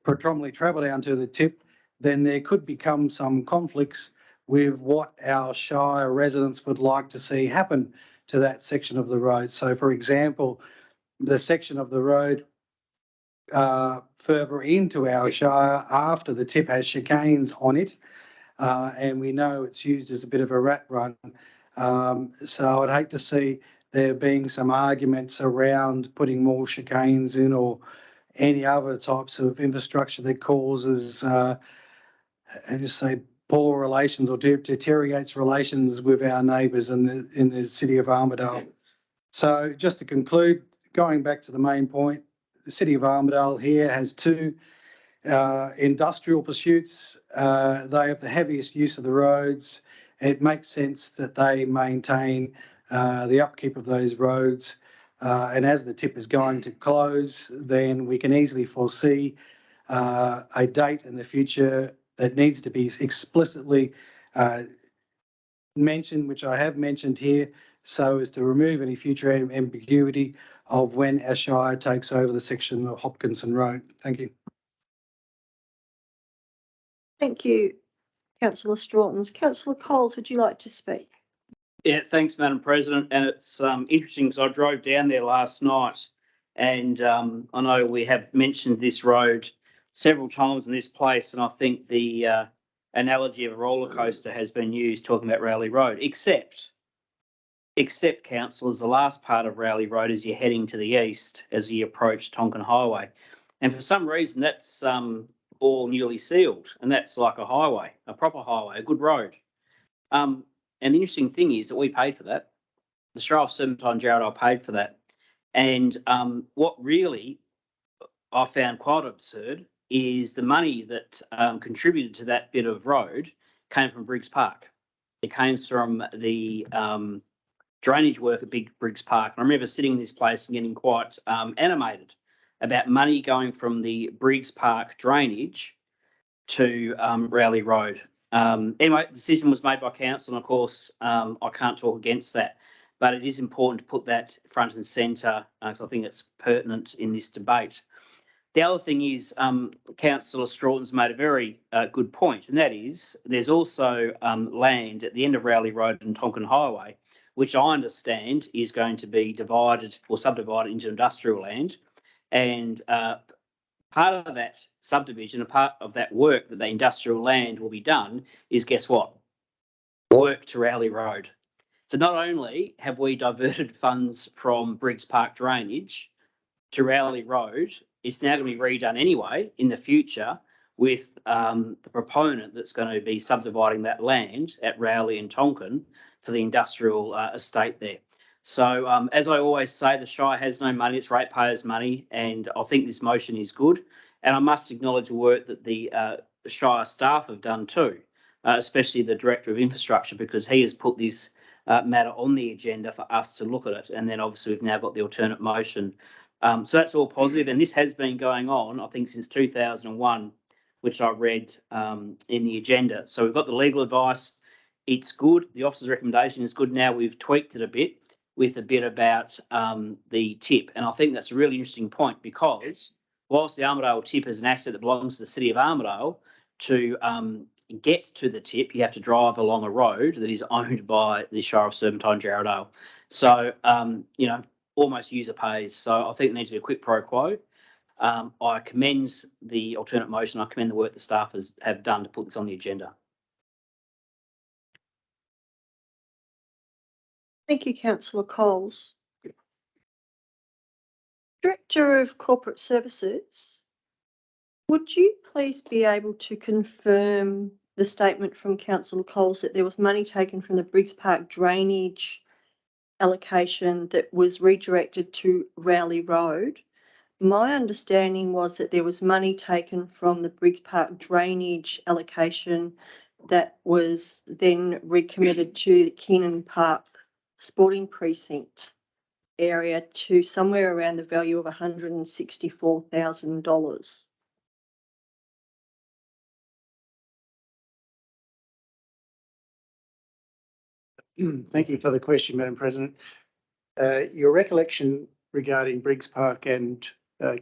predominantly travel down to the tip, then there could become some conflicts with what our Shire residents would like to see happen to that section of the road. So, for example, the section of the road further into our Shire after the tip has chicanes on it, and we know it's used as a bit of a rat run. So I'd hate to see there being some arguments around putting more chicanes in or any other types of infrastructure that causes, poor relations or deteriorates relations with our neighbours in the City of Armidale. So just to conclude, going back to the main point, the City of Armidale here has two industrial pursuits. They have the heaviest use of the roads. It makes sense that they maintain the upkeep of those roads. And as the tip is going to close, then we can easily foresee a date in the future that needs to be explicitly mentioned, which I have mentioned here, so as to remove any future ambiguity of when our Shire takes over the section of Hopkinson Road. Thank you. Thank you, Councillor Stratton. Councillor Coles, would you like to speak? Yeah, thanks, Madam President. And it's interesting because I drove down there last night, and I know we have mentioned this road several times in this place, and I think the analogy of a roller coaster has been used talking about Rowley Road, except councillors, the last part of Rowley Road as you're heading to the east as you approach Tonkin Highway. And for some reason, that's all newly sealed, and that's like a highway, a proper highway, a good road. And the interesting thing is that we paid for that. the Shire of Serpentine Jarrahdale paid for that. And what really I found quite absurd is the money that contributed to that bit of road came from Briggs Park. It came from the drainage work at Briggs Park. And I remember sitting in this place and getting quite animated about money going from the Briggs Park drainage to Rowley Road. Anyway, the decision was made by council, and of course, I can't talk against that. But it is important to put that front and centre because I think it's pertinent in this debate. The other thing is, Councillor Stroughton's made a very good point, and that is there's also land at the end of Rowley Road and Tonkin Highway, which I understand is going to be divided or subdivided into industrial land. And part of that subdivision, a part of that work that the industrial land will be done is, guess what? Work to Rowley Road. So not only have we diverted funds from Briggs Park drainage to Rowley Road, it's now going to be redone anyway in the future with the proponent that's going to be subdividing that land at Rowley and Tonkin for the industrial estate there. So as I always say, the Shire has no money, it's ratepayers' money, and I think this motion is good. And I must acknowledge the work that the Shire staff have done too, especially the Director of Infrastructure, because he has put this matter on the agenda for us to look at it. And then obviously we've now got the alternate motion. So that's all positive. And this has been going on, I think, since 2001, which I read in the agenda. So we've got the legal advice. It's good. The officer's recommendation is good. Now we've tweaked it a bit with a bit about the tip. And I think that's a really interesting point because whilst the Armidale tip is an asset that belongs to the City of Armidale, to get to the tip, you have to drive along a road that is owned by the Shire of Serpentine Jarrahdale. So, you know, almost user pays. So I think there needs to be a quick pro quo. I commend the alternate motion. I commend the work the staff have done to put this on the agenda. Thank you, Councillor Coles. Director of Corporate Services, would you please be able to confirm the statement from Councillor Coles that there was money taken from the Briggs Park drainage allocation that was redirected to Rowley Road? My understanding was that there was money taken from the Briggs Park drainage allocation that was then recommitted to the Keenan Park Sporting Precinct area to somewhere around the value of $164,000. Thank you for the question, Madam President. Your recollection regarding Briggs Park and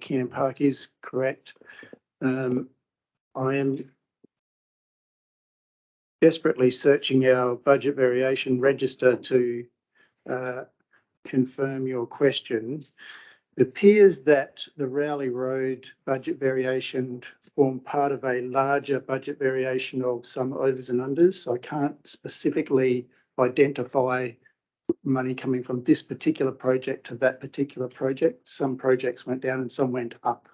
Keenan Park is correct. I am desperately searching our budget variation register to confirm your question. It appears that the Rowley Road budget variation formed part of a larger budget variation of some overs and unders. So I can't specifically identify money coming from this particular project to that particular project. Some projects went down and some went up.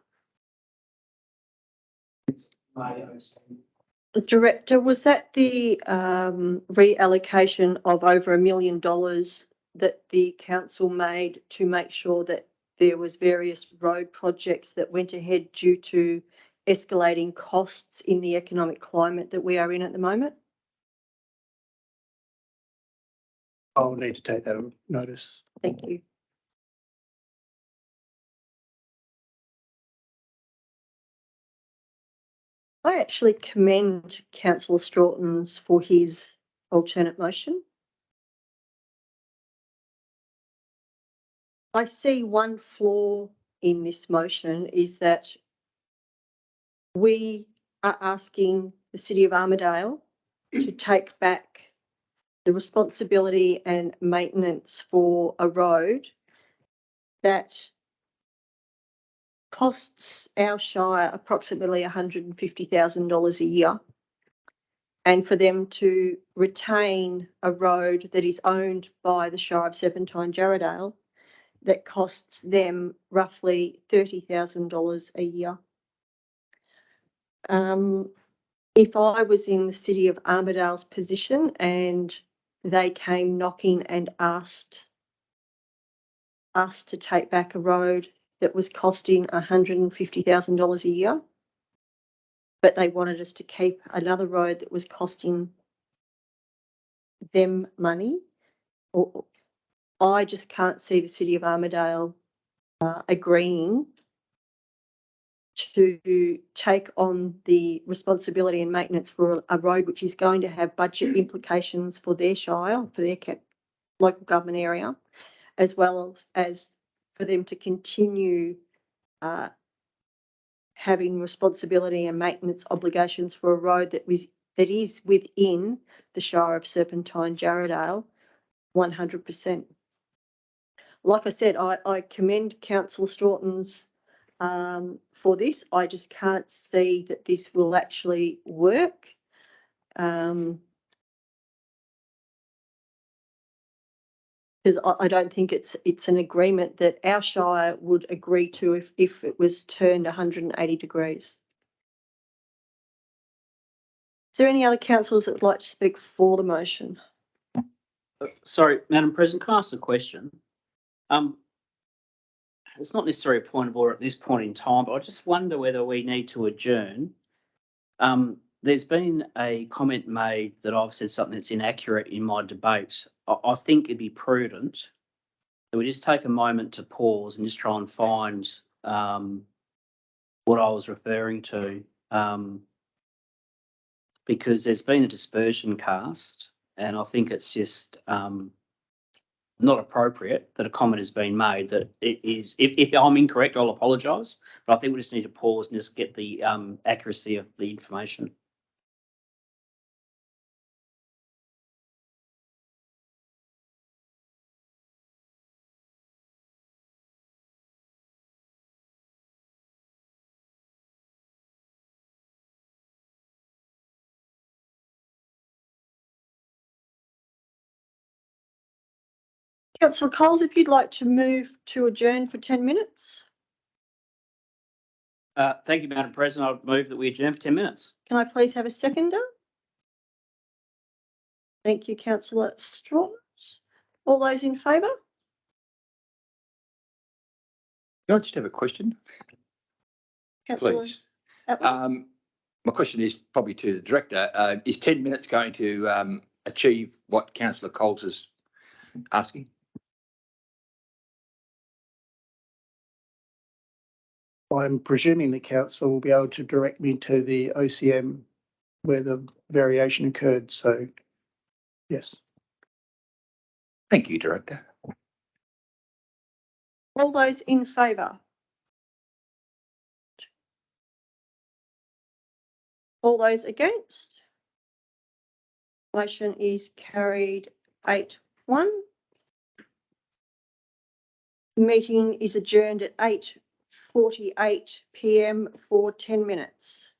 Director, was that the reallocation of over $1 million that the council made to make sure that there was various road projects that went ahead due to escalating costs in the economic climate that we are in at the moment? I'll need to take that on notice. Thank you. I actually commend Councillor Stroughton's for his alternate motion. I see one flaw in this motion is that we are asking the City of Armidale to take back the responsibility and maintenance for a road that costs our Shire approximately $150,000 a year, and for them to retain a road that is owned by the Shire of Serpentine Jarrahdale that costs them roughly $30,000 a year. If I was in the City of Armidale's position and they came knocking and asked us to take back a road that was costing $150,000 a year, but they wanted us to keep another road that was costing them money. Or I just can't see the City of Armidale agreeing to take on the responsibility and maintenance for a road which is going to have budget implications for their shire, for their local government area, as well as for them to continue having responsibility and maintenance obligations for a road that is within the Shire of Serpentine Jarrahdale 100%. Like I said, I commend Councillor Staughton's for this. I just can't see that this will actually work. Because I don't think it's an agreement that our shire would agree to if it was turned 180 degrees. Is there any other councillors that would like to speak for the motion? Sorry, Madam President, can I ask a question? It's not necessarily a point of order at this point in time, but I just wonder whether we need to adjourn. There's been a comment made that I've said something that's inaccurate in my debate. I think it'd be prudent that we just take a moment to pause and just try and find what I was referring to, because there's been a dispersion cast, and I think it's just not appropriate that a comment has been made that it is. If I'm incorrect, I'll apologise, but I think we just need to pause and just get the accuracy of the information. Councillor Coles, if you'd like to move to adjourn for 10 minutes. Thank you, Madam President. I'll move that we adjourn for 10 minutes. Can I please have a seconder? Thank you, Councillor Straughton. All those in favour? Can I just have a question? Councillor Please. Atwood? My question is probably to the director. Is 10 minutes going to achieve what Councillor Coles is asking? I'm presuming the council will be able to direct me to the OCM where the variation occurred, so yes. Thank you, Director. All those in favour? All those against? Motion is carried 8-1. Meeting is adjourned at 8:48 p.m. for 10 minutes.